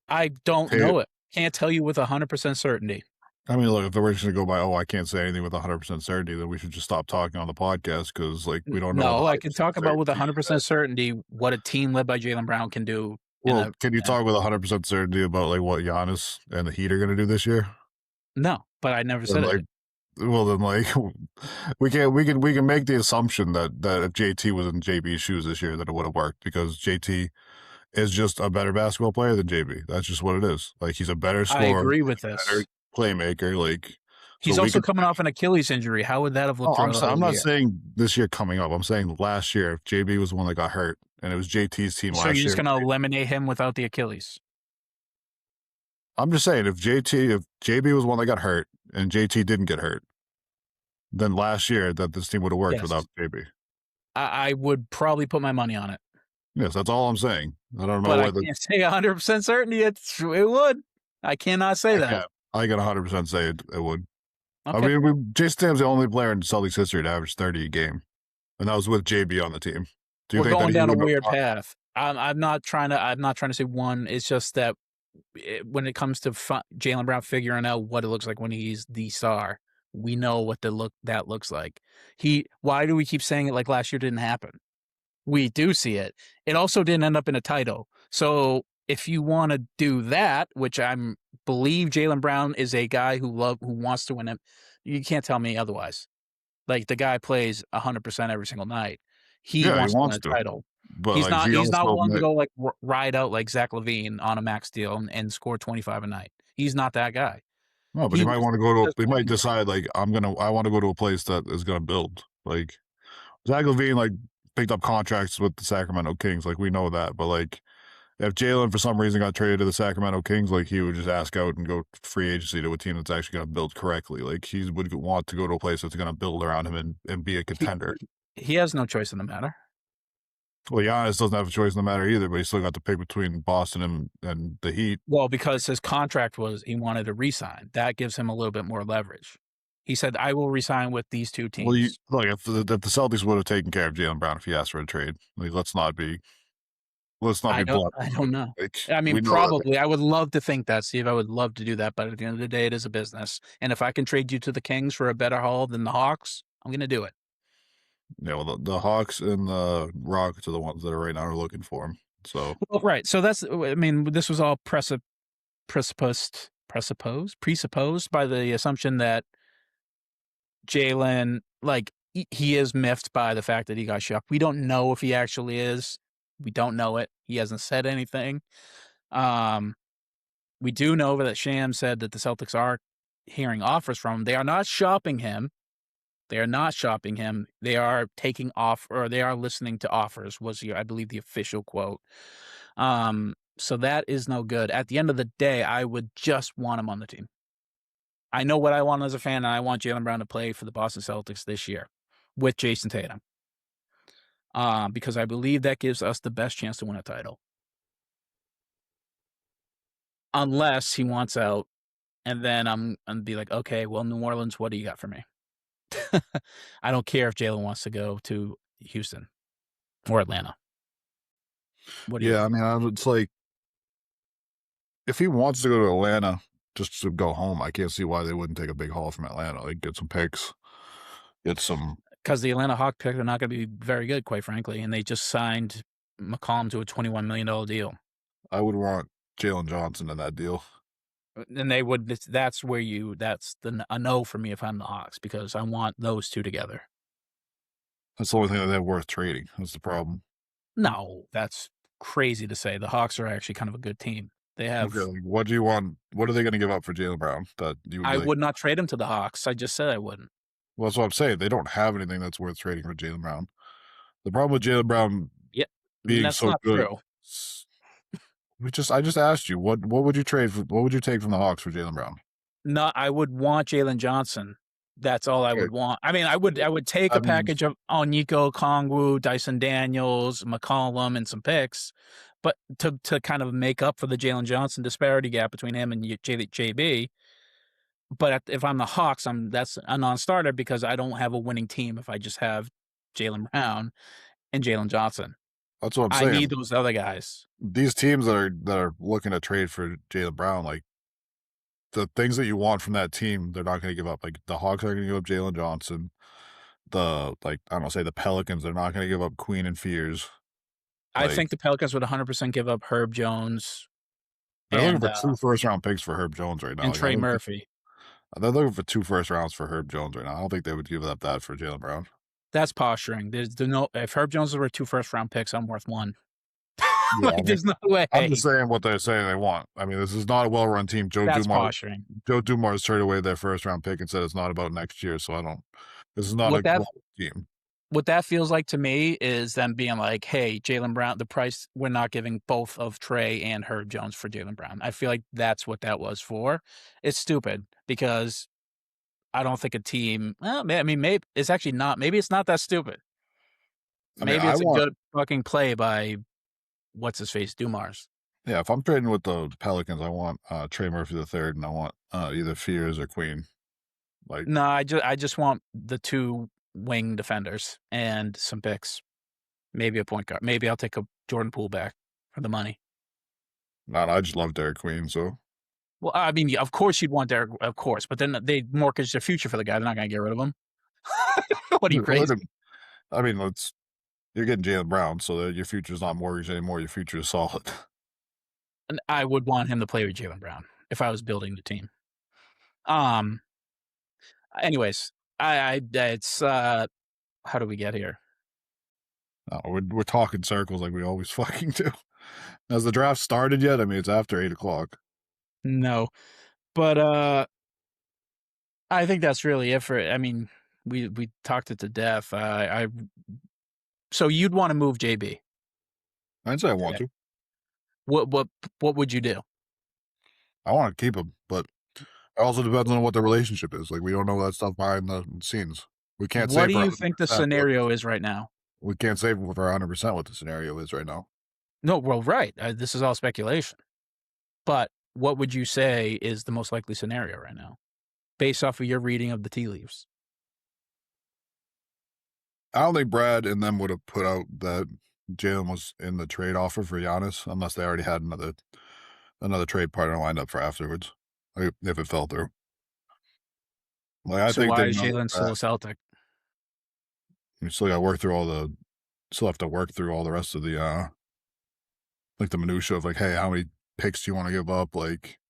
I don't know it. Can't tell you with 100% certainty. I mean, look, if we're just gonna go by, I can't say anything with 100% certainty, then we should just stop talking on the podcast because like we don't know. No, I can talk about with 100% certainty what a team led by Jaylen Brown can do. Well, can you talk with 100% certainty about like what Giannis and the Heat are gonna do this year? No, but I never said it. Well, then, like, we can make the assumption that if JT was in JB's shoes this year, that it would have worked because JT is just a better basketball player than JB. That's just what it is. Like, he's a better scorer. I agree with this. Better playmaker. Like, he's also coming off an Achilles injury. How would that have looked? I'm not saying this year coming up. I'm saying last year, if JB was the one that got hurt, and it was JT's team last year. So you're just going to eliminate him without the Achilles? I'm just saying, if JB was the one that got hurt and JT didn't get hurt, then last year that this team would have worked without JB. I would probably put my money on it. Yes, that's all I'm saying. I don't know but I can't say 100% certainty it would. I cannot say that. I can 100% say it would. Okay. I mean, Jason Tatum's the only player in Celtics history to average 30 a game, and that was with JB on the team. We're going down a weird path. I'm not trying to say one. It's just that when it comes to Jaylen Brown figuring out what it looks like when he's the star, we know what that looks like. Why do we keep saying it like last year didn't happen? We do see it. It also didn't end up in a title. So if you want to do that, which I believe Jaylen Brown is a guy who wants to win it, you can't tell me otherwise. Like the guy plays 100% every single night. He wants to win a title. But he's not one to go like ride out like Zach LaVine on a max deal and score 25 a night. He's not that guy. No, but he might want to go to. He might decide like I want to go to a place that is going to build. Like Zach LaVine, like picked up contracts with the Sacramento Kings. Like we know that, but like if Jalen for some reason got traded to the Sacramento Kings, like he would just ask out and go free agency to a team that's actually going to build correctly. Like he would want to go to a place that's going to build around him and be a contender. He has no choice in the matter. Well, Giannis doesn't have a choice in the matter either, but he still got to pick between Boston and the Heat. Well, because his contract was he wanted to re-sign. That gives him a little bit more leverage. He said, I will re-sign with these two teams. Well, if the Celtics would have taken care of Jaylen Brown if he asked for a trade, like let's not be blunt. I don't know. Like, I mean, probably. I would love to think that, Steve. I would love to do that, but at the end of the day, it is a business. And if I can trade you to the Kings for a better haul than the Hawks, I'm going to do it. Yeah, well, the Hawks and the Rockets are the ones that are right now are looking for him. So right. So this was all presupposed by the assumption that Jalen, like he is miffed by the fact that he got shocked. We don't know if he actually is. We don't know it. He hasn't said anything. We do know that Sham said that the Celtics are hearing offers from him. They are not shopping him. They are not shopping him. They are taking off, or they are listening to offers, was, I believe, the official quote. So that is no good. At the end of the day, I would just want him on the team. I know what I want as a fan, and I want Jaylen Brown to play for the Boston Celtics this year with Jason Tatum. Because I believe that gives us the best chance to win a title. Unless he wants out, and then I'm be like, okay, well, New Orleans, what do you got for me? I don't care if Jalen wants to go to Houston or Atlanta. What do you? Yeah, I mean, it's like if he wants to go to Atlanta just to go home, I can't see why they wouldn't take a big haul from Atlanta. Like get some picks, get some. Because the Atlanta Hawks pick are not going to be very good, quite frankly, and they just signed McCollum to a $21 million deal. I would want Jalen Johnson in that deal. And they would. That's where you. That's a no for me if I'm the Hawks, because I want those two together. That's the only thing that they're worth trading. That's the problem. No, that's crazy to say. The Hawks are actually kind of a good team. They have. Okay, like, what do you want? What are they going to give up for Jaylen Brown? That you would I like, would not trade him to the Hawks. I just said I wouldn't. well, that's what I'm saying. They don't have anything that's worth trading for Jaylen Brown. The problem with Jaylen Brown Yeah, being that's so not good. true. I just asked you what would you trade for? What would you take from the Hawks for Jaylen Brown? No, I would want Jalen Johnson. That's all I would want. I mean, I would take a package of Onyeka Okongwu, Dyson Daniels, McCollum, and some picks, but to kind of make up for the Jalen Johnson disparity gap between him and JB. But if I'm the Hawks, that's a non-starter because I don't have a winning team if I just have Jaylen Brown and Jalen Johnson. That's what I'm saying. I need those other guys. These teams that are looking to trade for Jaylen Brown, like the things that you want from that team, they're not going to give up. Like the Hawks are going to give up Jalen Johnson. I don't know, say the Pelicans, they're not going to give up Queen and Fears. I think the Pelicans would 100% give up Herb Jones. They're looking for 2 first-round picks for Herb Jones right now. And Trey Murphy. They're looking for 2 first rounds for Herb Jones right now. I don't think they would give up that for Jaylen Brown. That's posturing. If Herb Jones were 2 first-round picks, I'm worth 1. Yeah, there's no way. I'm just saying what they're saying they want. I mean, this is not a well-run team. That's posturing. Joe Dumars traded away their first-round pick and said it's not about next year. So this is not a good team. What that feels like to me is them being like, hey, Jaylen Brown, the price, we're not giving both of Trey and Herb Jones for Jaylen Brown. I feel like that's what that was for. It's stupid because I don't think a team, well, I mean, maybe it's actually not, maybe it's not that stupid. Maybe it's a good fucking play by what's his face, Dumars. Yeah, if I'm trading with the Pelicans, I want Trey Murphy III, and I want either Fears or Queen. Like, no, I just want the 2 wing defenders and some picks, maybe a point guard. Maybe I'll take a Jordan Poole back for the money. No, I just love Derek Queen. So, well, I mean, of course you'd want Derek, of course, but then they mortgage their future for the guy. They're not going to get rid of him. What are you, crazy? I mean, you're getting Jaylen Brown, so that your future's not mortgaged anymore. Your future is solid. And I would want him to play with Jaylen Brown if I was building the team. Anyways, it's how do we get here? We're talking circles like we always fucking do. Has the draft started yet? I mean, it's after 8:00. No, but I think that's really it for it. I mean, we talked it to death. So you'd want to move JB? I'd say I want to. What would you do? I want to keep him, but it also depends on what the relationship is. Like, we don't know that stuff behind the scenes. We can't say. What do you think the scenario is right now? We can't say for 100% what the scenario is right now. No, well, right. This is all speculation. But what would you say is the most likely scenario right now, based off of your reading of the tea leaves? I don't think Brad and them would have put out that Jalen was in the trade offer for Giannis unless they already had another trade partner lined up for afterwards, like, if it fell through. Like, I think why is Jalen still a Celtic? You still got to work through still have to work through all the rest of the like the minutia of like, hey, how many picks do you want to give up? Like,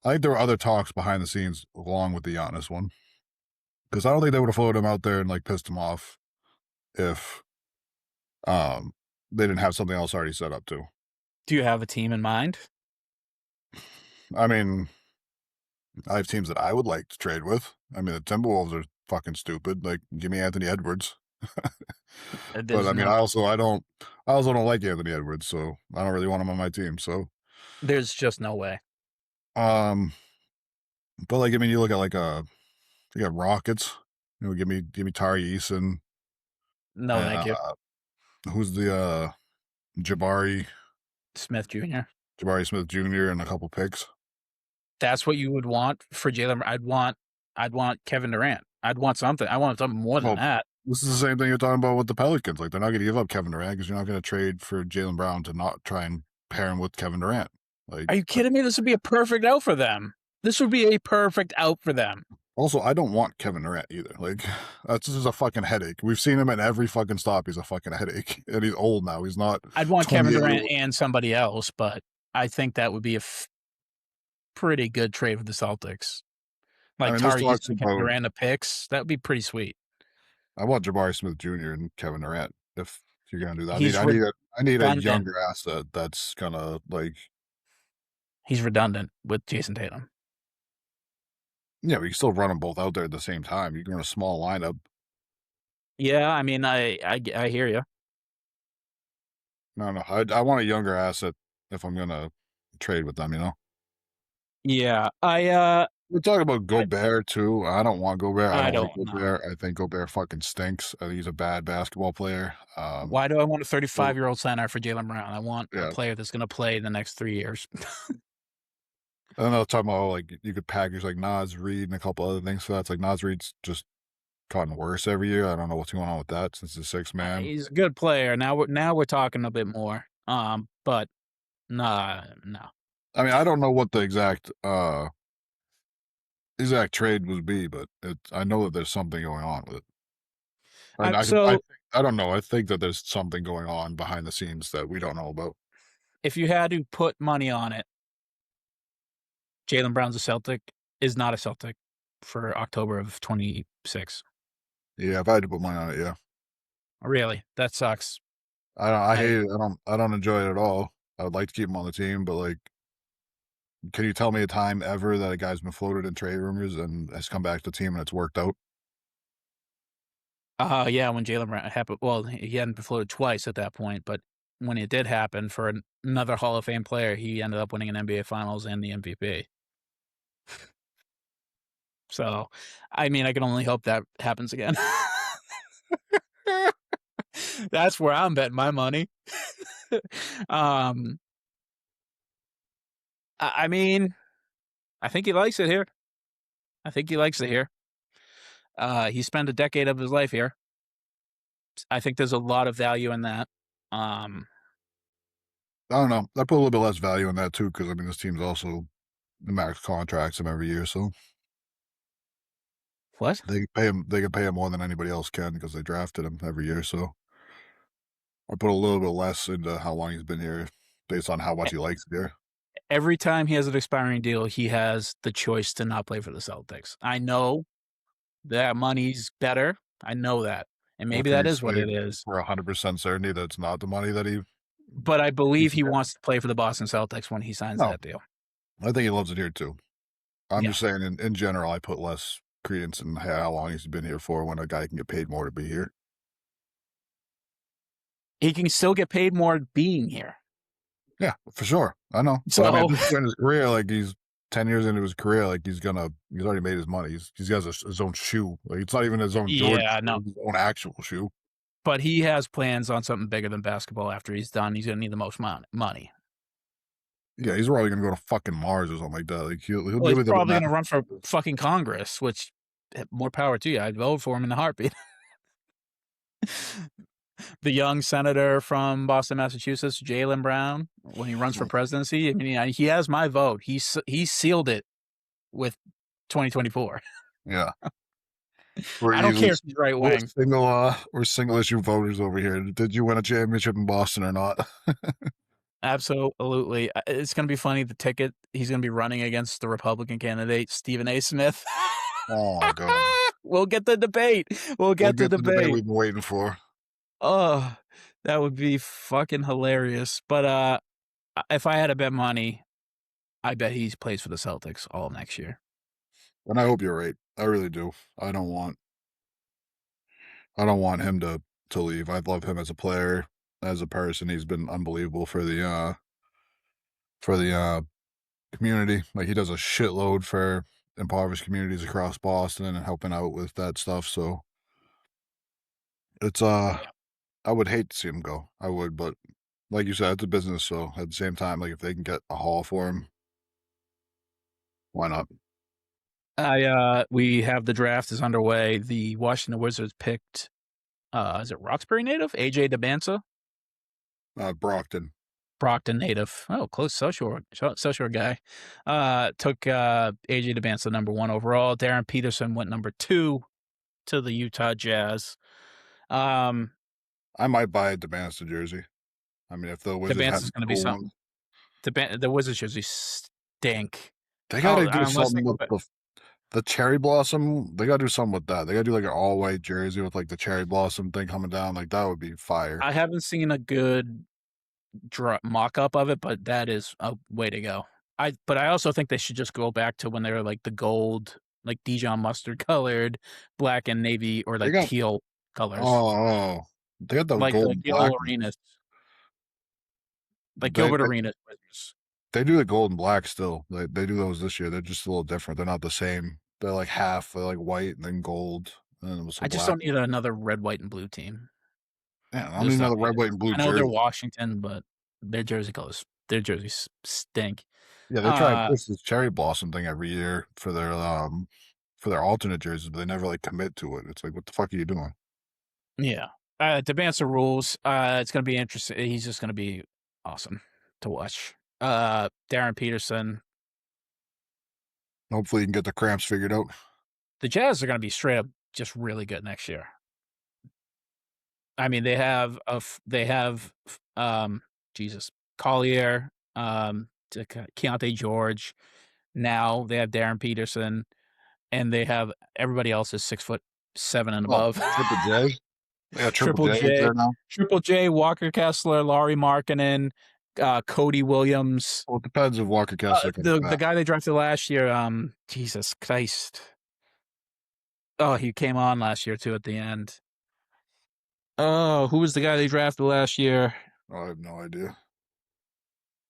I think there were other talks behind the scenes along with the Giannis one. Because I don't think they would have floated him out there and like pissed him off if they didn't have something else already set up too. Do you have a team in mind? I mean, I have teams that I would like to trade with. I mean, the Timberwolves are fucking stupid. Like, give me Anthony Edwards. But I mean, I also don't like Anthony Edwards, so I don't really want him on my team. So there's just no way. But like, I mean, you look at like you got Rockets. You know, give me Tari Eason. No, thank you. Who's the Jabari Smith Jr. Jabari Smith Jr. and a couple picks. That's what you would want for Jalen. I'd want Kevin Durant. I'd want something. I want something more than that. This is the same thing you're talking about with the Pelicans. Like, they're not going to give up Kevin Durant because you're not going to trade for Jaylen Brown to not try and pair him with Kevin Durant. Like, are you kidding me? This would be a perfect out for them. This would be a perfect out for them. Also, I don't want Kevin Durant either. Like, that's just a fucking headache. We've seen him at every fucking stop. He's a fucking headache. And he's old now. He's not. I'd want Kevin Durant and somebody else, but I think that would be a pretty good trade for the Celtics. Like, Tari Eason, Kevin Durant, the picks. That would be pretty sweet. I want Jabari Smith Jr. and Kevin Durant if you're going to do that. I need a younger asset that's going to, like. He's redundant with Jason Tatum. Yeah, but you still run them both out there at the same time. You can run a small lineup. Yeah, I mean, I hear you. No, I want a younger asset if I'm going to trade with them, you know? Yeah, we're talking about Gobert too. I don't want Gobert. I don't like Gobert. No. I think Gobert fucking stinks. I think he's a bad basketball player. Why do I want a 35-year-old center for Jaylen Brown? I want a player that's going to play the next 3 years. I don't know, talking about like you could package like Naz Reid and a couple other things for that. It's like Naz Reid's just gotten worse every year. I don't know what's going on with that since the 6th man. He's a good player. Now we're talking a bit more. But no. I mean, I don't know what the exact trade would be, but I know that there's something going on with it. I don't know. I think that there's something going on behind the scenes that we don't know about. If you had to put money on it, Jaylen Brown's a Celtic, is not a Celtic for October of 26. Yeah, if I had to put money on it, yeah. Really? That sucks. I hate it. I don't enjoy it at all. I would like to keep him on the team, but like, can you tell me a time ever that a guy's been floated in trade rumors and has come back to the team and it's worked out? Yeah, when Jaylen Brown happened, well, he hadn't been floated twice at that point, but when it did happen for another Hall of Fame player, he ended up winning an NBA Finals and the MVP. So, I mean, I can only hope that happens again. That's where I'm betting my money. I mean, I think he likes it here. He spent a decade of his life here. I think there's a lot of value in that. I don't know. I put a little bit less value in that too, because I mean, this team's also the max contracts him every year, so. What? They can pay him more than anybody else can because they drafted him every year, so. I put a little bit less into how long he's been here based on how much he likes it here. Every time he has an expiring deal, he has the choice to not play for the Celtics. I know that money's better. I know that. And maybe that is what it is. We're 100% certainty that it's not the money that he... But I believe he wants to play for the Boston Celtics when he signs that deal. I think he loves it here too. I'm just saying, in general, I put less credence in how long he's been here for when a guy can get paid more to be here. He can still get paid more being here. Yeah, for sure. I know. So, I mean, in his career, like he's 10 years into his career, like he's already made his money. He has his own shoe. Like it's not even his own Jordan, his own actual shoe. But he has plans on something bigger than basketball after he's done. He's going to need the most money. Yeah, he's probably going to go to fucking Mars or something like that. Like he's probably going to run for fucking Congress, which more power to you. I'd vote for him in a heartbeat. The young senator from Boston, Massachusetts, Jaylen Brown, when he runs for presidency, I mean, he has my vote. He sealed it with 2024. Yeah. I don't care if he's right wing. We're single issue voters over here. Did you win a championship in Boston or not? Absolutely. It's going to be funny. The ticket, he's going to be running against the Republican candidate, Stephen A. Smith. Oh, my God. We'll get the debate. We'll We'll get the get the debate debate. we've been waiting for. Oh, that would be fucking hilarious. But if I had to bet money, I bet he plays for the Celtics all next year. And I hope you're right. I really do. I don't want him to leave. I love him as a player, as a person. He's been unbelievable for the community. Like he does a shitload for impoverished communities across Boston and helping out with that stuff. So it's Yeah. I would hate to see him go. I would, but like you said, it's a business. So at the same time, like if they can get a haul for him, why not? We have the draft is underway. The Washington Wizards picked is it Roxbury native? AJ DeBanza? Brockton. Brockton native. Oh, close social guy. Took AJ DeBanza number 1 overall. Darren Peterson went number 2 to the Utah Jazz. I might buy a Demanston jersey. I mean, if the Wizards have DeBanza's going to be cool something. ones, The Wizards usually stink. they got to do Unless they something go with back. the cherry blossom. They got to do something with that. They got to do like an all white jersey with like the cherry blossom thing coming down. Like that would be fire. I haven't seen a good mock-up of it, but that is a way to go. But I also think they should just go back to when they were like the gold, like Dijon mustard colored, black and navy, or They like got teal colors, they got the like gold the and black. Gil Arenas, like They, Gilbert they Arenas Wizards. they do the gold and black still. They do those this year. They're just a little different. They're not the same. They're like half. They're like white and then gold and then with I some just black. don't need another red, white, and blue team. Yeah, I don't need Just not another red, white, and blue I know they're jersey. Washington, but their jersey colors, their jerseys stink. Yeah, they try to push this cherry blossom thing every year for their alternate jerseys, but they never like commit to it. It's like, what the fuck are you doing? Yeah. Debancer rules. It's going to be interesting. He's just going to be awesome to watch. Darren Peterson. Hopefully, you can get the cramps figured out. The Jazz are going to be straight up just really good next year. I mean, they have Jesus Collier, Keontae George. Now they have Darren Peterson, and they have everybody else is 6'7" and Oh, above. Triple J. They got Triple J, there now. Triple J, Walker Kessler, Laurie Markkinen, Cody Williams. Well, it depends if Walker Kessler comes The back. guy they drafted last year, Jesus Christ. Oh, he came on last year too at the end. Oh, who was the guy they drafted last year? Oh, I have no idea.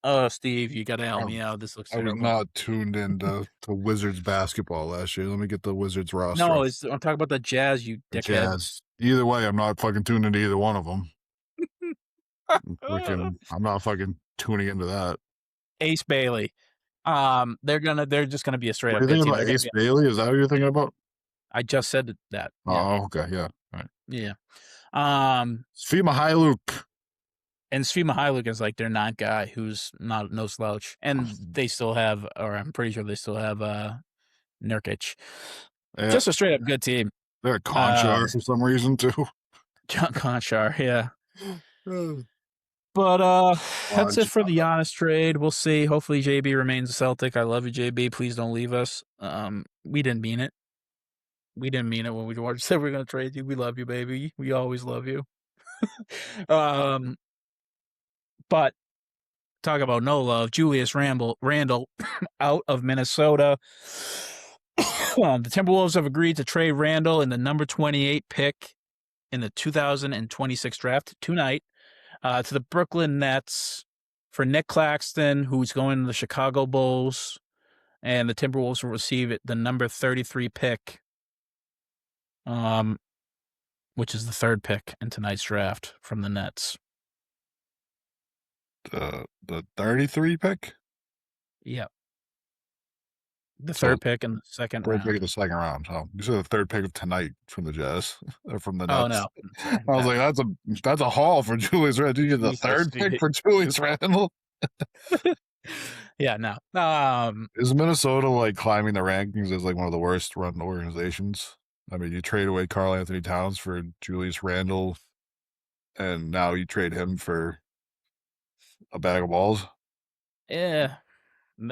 Oh, Steve, you gotta help I, me out. This looks I was terrible. not tuned into to Wizards basketball last year. Let me get the Wizards roster. No, I'm talking about the Jazz, you The dickhead. Jazz. Either way, I'm not fucking tuned into either one of them. I'm not fucking tuning into that. Ace Bailey. They're just gonna be a straight What up are you good thinking team. about, Ace Bailey? Is that what you're thinking about? I just said that. Yeah. Oh, okay, yeah. All right. Yeah. Svi Mykhailiuk. And Svi Mykhailiuk is like their 9th guy who's no slouch. And they still have, or I'm pretty sure they still have Nurkic. Yeah, Just a straight up good team. they're a Conchar for some reason too. John Conchar, yeah. But that's it for the Giannis trade. We'll see. Hopefully JB remains a Celtic. I love you, JB. Please don't leave us. We didn't mean it. We didn't mean it when we said we were gonna trade you. We love you, baby. We always love you. But talk about no love. Julius Randle out of Minnesota. The Timberwolves have agreed to trade Randle in the number 28 pick in the 2026 draft tonight to the Brooklyn Nets for Nick Claxton, who's going to the Chicago Bulls, and the Timberwolves will receive the number 33 pick, which is the 3rd pick in tonight's draft from the Nets. The 33 pick? Yeah. The 3rd pick in the second round. 3rd pick of the second round. Oh, you said the 3rd pick of tonight from the Jazz or from the Nets. Oh no! I was like, that's a haul for Julius Randle. You get the 3rd pick for Julius Randle? Yeah, no. Is Minnesota like climbing the rankings as like one of the worst run organizations? I mean, you trade away Karl Anthony Towns for Julius Randle, and now you trade him for a bag of balls. Yeah,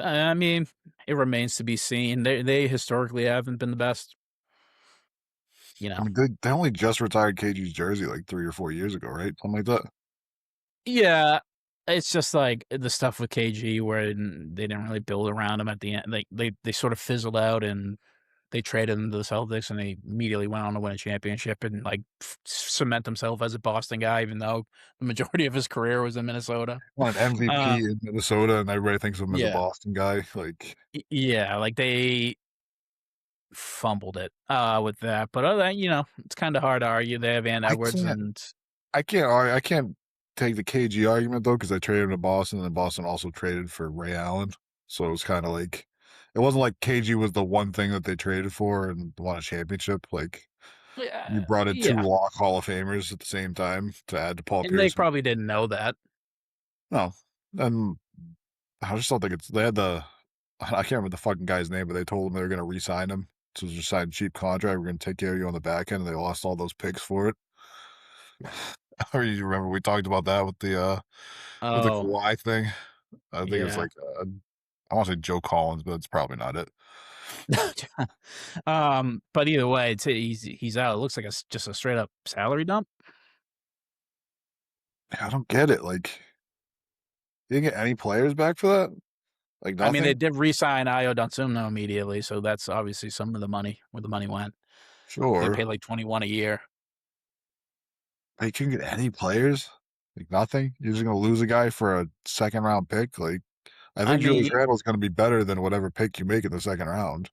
I mean, it remains to be seen. They historically haven't been the best. you I know. mean, they only just retired KG's jersey like 3 or 4 years ago, right? Something like that. Yeah, it's just like the stuff with KG where they didn't really build around him at the end. They sort of fizzled out and they traded him to the Celtics and they immediately went on to win a championship and like cement himself as a Boston guy, even though the majority of his career was in Minnesota. Won an MVP Um, in Minnesota, and everybody thinks of him as a yeah, Boston guy. Like, yeah, like they fumbled it with that. But other than, it's kind of hard to argue. They have Ant I Edwards can't, and I can't take the KG argument though because I traded him to Boston, and Boston also traded for Ray Allen. So it was kind of like it wasn't like KG was the one thing that they traded for and won a championship. Like you yeah, brought in two yeah, lock Hall of Famers at the same time to add to Paul and they Pierce. probably didn't know that. No, and I just don't think it's they had the I can't remember the fucking guy's name, but they told him they were going to re-sign him. So just sign a cheap contract. We're going to take care of you on the back end. And they lost all those picks for it. Or you remember we talked about that with the Oh, Kawhi thing. I think it's yeah. like I want to say Joe Collins, but it's probably not it. But either way, he's out. It looks like just a straight up salary dump. I don't get it. Like you didn't get any players back for that. Like I mean, they nothing. did re-sign Ayo Dosunmu immediately, so that's obviously some of the money where the money went. They Sure, paid like 21 a year. they couldn't get any players. Like nothing. You're just going to lose a guy for a second round pick. Like I I think Julius mean, Randle is going to be better than whatever pick you make in the second round.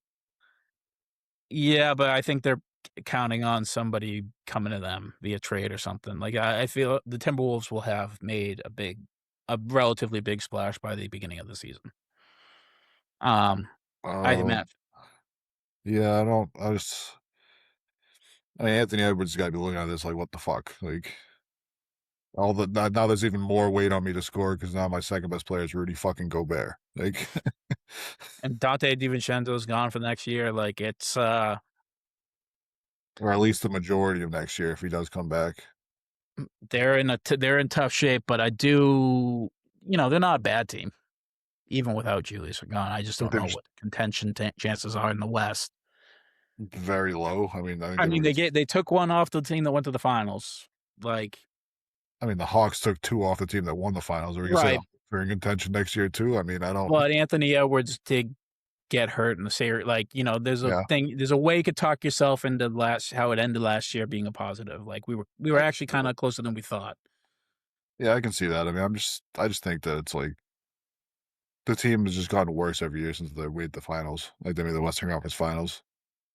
yeah, but I think they're counting on somebody coming to them via trade or something. Like I feel the Timberwolves will have made a relatively big splash by the beginning of the season. Um, I Um, meant yeah, I don't. I mean, Anthony Edwards got to be looking at this like, what the fuck? Like, now there's even more weight on me to score because now my second best player is Rudy fucking Gobert. Like, and Dante DiVincenzo's gone for the next year. Like it's or at least the majority of next year if he does come back. they're in tough shape, but I do, they're not a bad team even without Julius gone. I just I think don't they're know just what contention chances are in the West. very low. I mean, I think I they mean, were just. they took one off the team that went to the finals. Like, I mean, the Hawks took two off the team that won the finals. Are we gonna say right, the Hawks are in contention next year too? I mean, I don't. but Anthony Edwards did get hurt in the series. Like, Yeah, there's a way you could talk yourself into how it ended last year being a positive. Like we were I can actually see kind that. of closer than we thought. Yeah, I can see that. I mean, I just think that it's like the team has just gotten worse every year since they made the finals. Like they made the Western Conference Finals.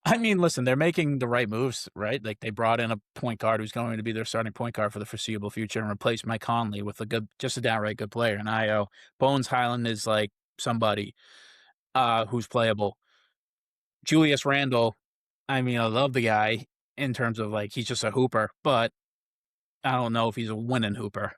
I mean, listen, they're making the right moves, right? Like they brought in a point guard who's going to be their starting point guard for the foreseeable future and replace Mike Conley with just a downright good player. And Io Bones Highland is like somebody who's playable. Julius Randle, I mean, I love the guy in terms of like he's just a hooper, but I don't know if he's a winning hooper.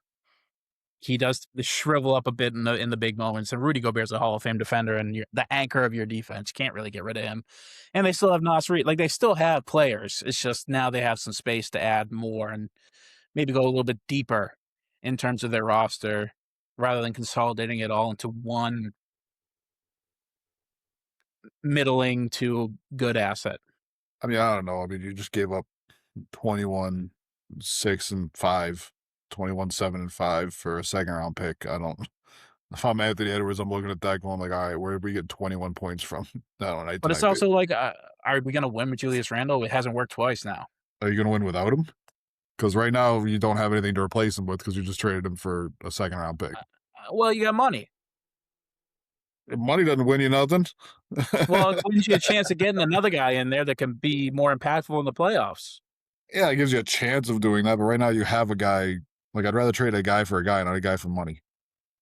He does shrivel up a bit in the big moments. And Rudy Gobert's a Hall of Fame defender and the anchor of your defense. Can't really get rid of him. And they still have Nas Reed. Like they still have players. It's just now they have some space to add more and maybe go a little bit deeper in terms of their roster rather than consolidating it all into one middling to good asset. I mean, I don't know. I mean, you just gave up 21, 6 and 5, 21, 7 and 5 for a second round pick. I don't. If I'm Anthony Edwards, I'm looking at that going like, all right, where did we get 21 points from? I don't know. But it's also like, are we going to win with Julius Randle? It hasn't worked twice now. Are you going to win without him? Because right now you don't have anything to replace him with because you just traded him for a second round pick. Well, you got money. Money doesn't win you nothing. Well, it gives you a chance of getting another guy in there that can be more impactful in the playoffs. Yeah, it gives you a chance of doing that. But right now you have a guy. Like I'd rather trade a guy for a guy, not a guy for money.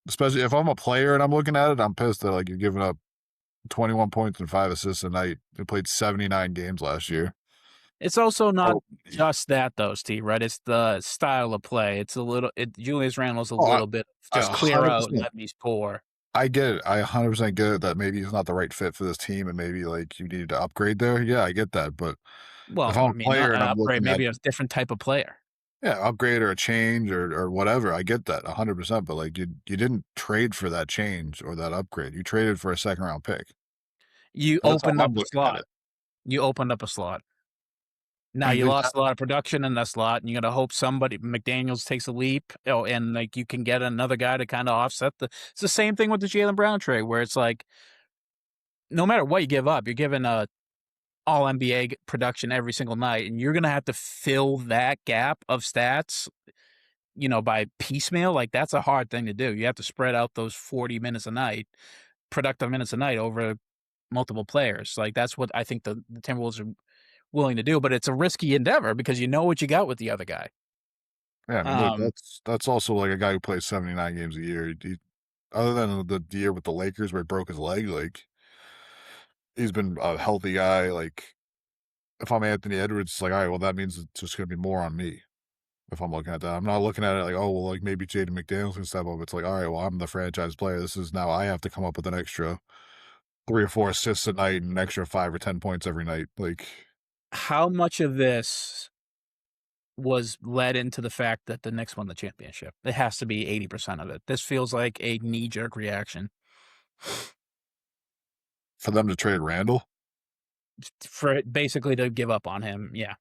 Especially if I'm a player and I'm looking at it, I'm pissed that like you're giving up 21 points and 5 assists a night. They played 79 games last year. It's also not Oh, just that, though, Steve. Right? It's the style of play. It's a little. Julius Randle's a oh little bit I just clear out and 100%. let me pour. I get it. I 100% get it that maybe he's not the right fit for this team and maybe like you need to upgrade there. Yeah, I get that. But if Well, I'm I a mean, player not an and I'm upgrade, looking at maybe a different type of player. yeah, upgrade or a change or whatever, I get that 100%. But like you didn't trade for that change or that upgrade. You traded for a second round pick. You That's how opened up I'm a looking at slot. it. You opened up a slot. Now I mean, you lost a lot of production in that slot, and you gotta hope somebody McDaniels takes a leap, and, like, you can get another guy to kinda offset the it's the same thing with the Jaylen Brown trade where it's like, no matter what you give up, you're giving a all NBA production every single night, and you're gonna have to fill that gap of stats, by piecemeal, like, that's a hard thing to do. You have to spread out those 40 minutes a night, productive minutes a night over multiple players. Like, that's what I think the Timberwolves are willing to do, but it's a risky endeavor because you know what you got with the other guy. yeah, I mean, look, Um, that's also like a guy who plays 79 games a year. Other than the year with the Lakers where he broke his leg, like he's been a healthy guy. Like if I'm Anthony Edwards, it's like, all right, well, that means it's just gonna be more on me. If I'm looking at that, I'm not looking at it like, oh, well, like maybe Jaden McDaniels can step up. It's like, all right, well, I'm the franchise player. This is now I have to come up with an extra 3 or 4 assists a night and an extra 5 or 10 points every night. Like, how much of this was led into the fact that the Knicks won the championship? It has to be 80% of it. This feels like a knee-jerk reaction for them to trade Randall, for it basically to give up on him. Yeah.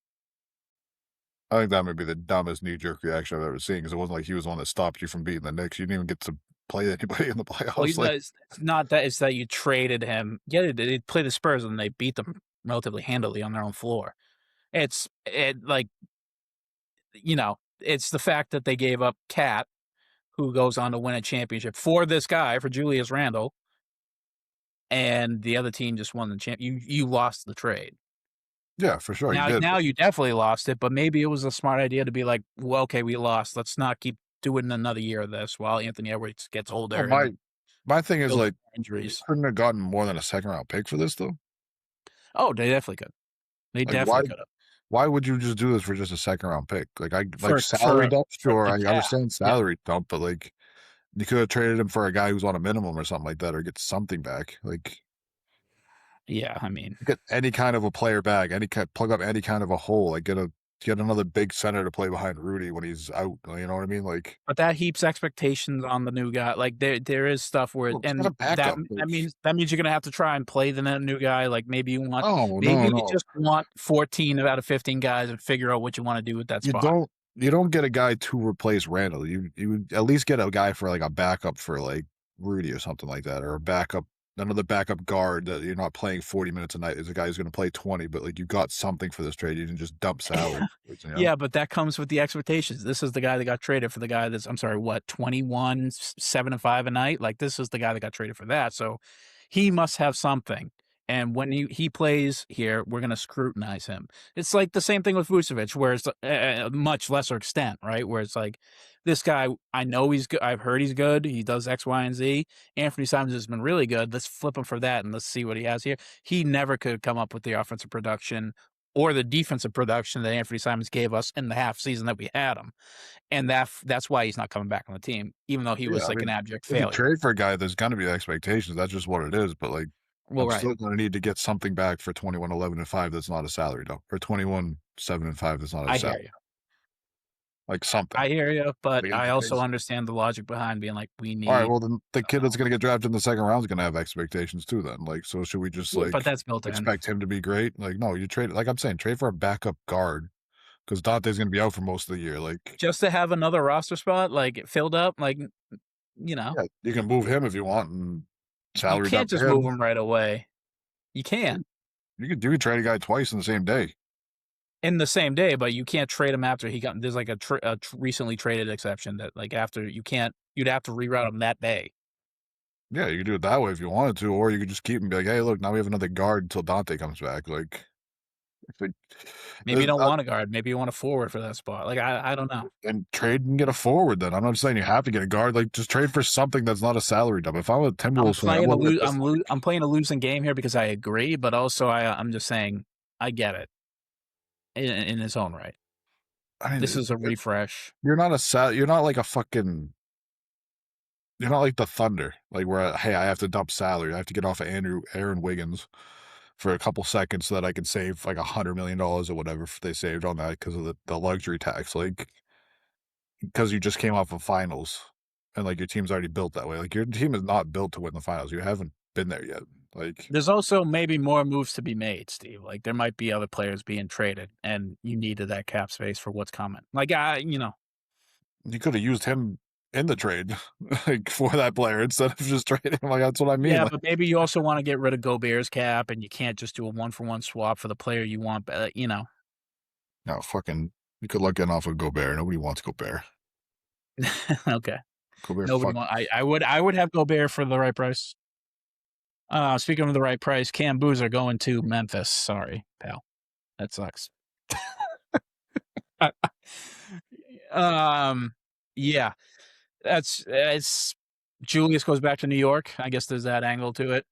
I think that might be the dumbest knee jerk reaction I've ever seen because it wasn't like he was the one that stopped you from beating the Knicks. You didn't even get to play anybody in the Well, playoffs. Like, it's not that, it's that you traded him. Yeah, they played the Spurs and they beat them relatively handily on their own floor. Like, it's the fact that they gave up Cat, who goes on to win a championship for this guy, for Julius Randle, and the other team just won the champ. You lost the trade. yeah, for sure, you Now did. now you definitely lost it, but maybe it was a smart idea to be like, well, okay, we lost. Let's not keep doing another year of this while Anthony Edwards gets Oh, older my and my thing is builds like, you injuries. couldn't have gotten more than a second round pick for this though. Oh, they definitely could. They Like, definitely could have. why would you just do this for just a second round pick? Like, I like For salary dump, for sure, the I cap. understand Yeah. salary dump, but like you could have traded him for a guy who's on a minimum or something like that, or get something back. Like, Yeah, I mean, get any kind of a player back, plug up any kind of a hole, like get another big center to play behind Rudy when he's out. You know what I mean? Like, but that heaps expectations on the new guy. Like, there is stuff where well, it's not a and that backup. that Like, means you're gonna have to try and play the new guy. Like, oh no, maybe you no, just want 14 out of 15 guys and figure out what you wanna do with that you spot. don't. You don't get a guy to replace Randall. You would at least get a guy for like a backup for like Rudy or something like that, or a backup, another backup guard that you're not playing 40 minutes a night. Is a guy who's going to play 20, but like you got something for this trade. You didn't just dump salary. You know? Yeah, but that comes with the expectations. This is the guy that got traded for the guy that's, I'm sorry, what, 21, 7 and 5 a night? Like, this is the guy that got traded for that. So he must have something. And when he plays here, we're going to scrutinize him. It's like the same thing with Vucevic, where it's a much lesser extent, right? Where it's like, this guy, I know he's good. I've heard he's good. He does X, Y, and Z. Anthony Simons has been really good. Let's flip him for that and let's see what he has here. He never could come up with the offensive production or the defensive production that Anthony Simons gave us in the half season that we had him. And that's why he's not coming back on the team, even though he Yeah, was I like an mean, abject if you failure. trade for a guy, there's going to be expectations. That's just what it is. But like, Well, I'm right. still going to need to get something back for 21, 11, and 5. That's not a salary dump, or 21, 7, and 5. That's not a I hear salary. you. Like something. I hear you, but Like, I also understand the logic behind being like, we all right, need, well, then the kid that's gonna get drafted in the second round is gonna have expectations too then. Like, so should we just, yeah, but like, that's built in. expect him to be great? Like, no, you trade like I'm saying, trade for a backup guard because Dante's gonna be out for most of the year. Like, Just to have another roster spot, like, filled up, like, you know, yeah, you can move him if you want and you salary can't dump just move him. him right away. You can't You could trade a guy twice in the same day. in the same day, but you can't trade him after he got, there's like a recently traded exception that like after you can't, you'd have to reroute him that day. Yeah, you could do it that way if you wanted to, or you could just keep him and be like, hey, look, now we have another guard until Dante comes back. Like, like, Maybe you don't uh, want a guard. Maybe you want a forward for that spot. Like, I don't know. and trade and get a forward then. I'm not saying you have to get a guard. Like, just trade for something that's not a salary dump. If I'm a Timberwolves fan, I'm looking at this like, I'm playing a losing game here because I agree, but also I'm just saying I get it in its own right. I mean, This is a refresh. you're not like a fucking, you're not like the Thunder, like where, hey, I have to dump salary. I have to get off of Aaron Wiggins for a couple seconds so that I can save like $100 million or whatever they saved on that because of the luxury tax. Like, because you just came off of finals and like your team's already built that way. Like, your team is not built to win the finals. You haven't been there yet. Like, There's also maybe more moves to be made, Steve. Like, there might be other players being traded, and you needed that cap space for what's coming. Like, you could have used him in the trade, like, for that player instead of just trading him. Like, that's what I mean. yeah, Like, but maybe you also wanna get rid of Gobert's cap, and you can't just do a one-for-one swap for the player you want, no, fucking, you could look in off of Gobert. Nobody wants Gobert. Okay. Gobert, Nobody fuck. want I would have Gobert for the right price. Speaking of the right price, Cam Boozer going to Memphis. Sorry, pal. That sucks. Um, yeah, that's it's Julius goes back to New York. I guess there's that angle to it.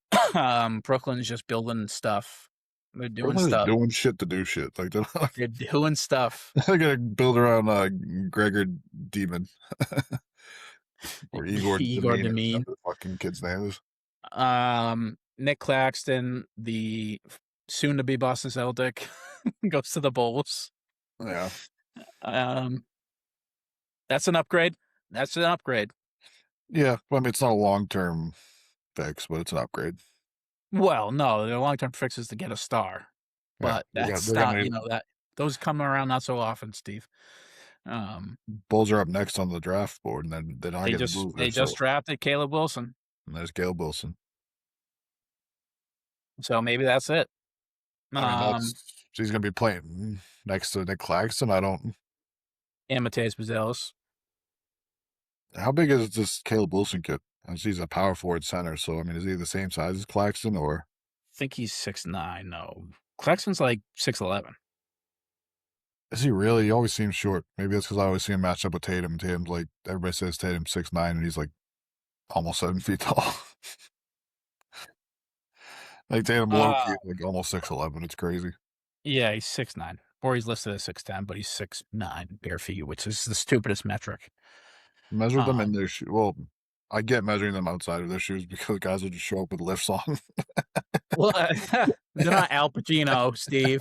Brooklyn's just building stuff. They're doing Brooklyn is stuff. doing shit to do shit. Like, They're doing stuff. they're gonna build around Gregor Demon or Igor Igor Demine, or Demine. whatever the fucking kid's name is. Nick Claxton, the soon to be Boston Celtic, goes to the Bulls. Yeah. Um, that's an upgrade. That's an upgrade. Yeah. I mean, it's not a long term fix, but it's an upgrade. Well, no, the long term fix is to get a star, Yeah. but that's They're not, gonna that those come around not so often, Steve. Bulls are up next on the draft board, and then they're not They getting just Boozer. they So, just drafted Caleb Wilson, and there's Caleb Wilson. so maybe that's it. I mean, he's gonna be playing next to Nick Claxton. And Mateus Bazelis. How big is this Caleb Wilson kid? He's a power forward center, so I mean, is he the same size as Claxton, or I think he's 6'9". No, Claxton's like 6'11". is he really? He always seems short. Maybe that's because I always see him matched up with Tatum. Tatum's like, everybody says Tatum's 6'9", and he's like almost 7 feet tall. Like, Tatum low key is like almost 6'11". It's crazy. Yeah, he's 6'9", or he's listed as 6'10", but he's 6'9" bare feet, which is the stupidest metric. Measure them in their shoes. Well, I get measuring them outside of their shoes because guys will just show up with lifts on. Well, they're not Al Pacino, Steve.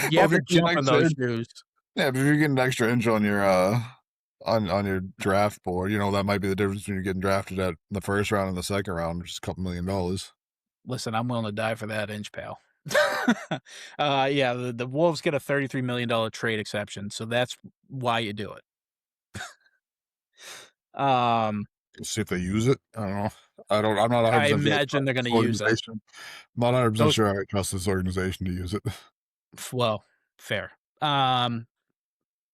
You Well, have to jump in those shoes. yeah, but if you're getting an extra inch on your on your draft board, that might be the difference between you getting drafted at the first round and the second round, which is a couple $1 million. Listen, I'm willing to die for that inch, pal. Yeah, the Wolves get a $33 million trade exception, so that's why you do it. See if they use it. I don't know. I'm not 100% I imagine they're going to use it. I'm not 100% sure I trust this organization to use it. Well, fair.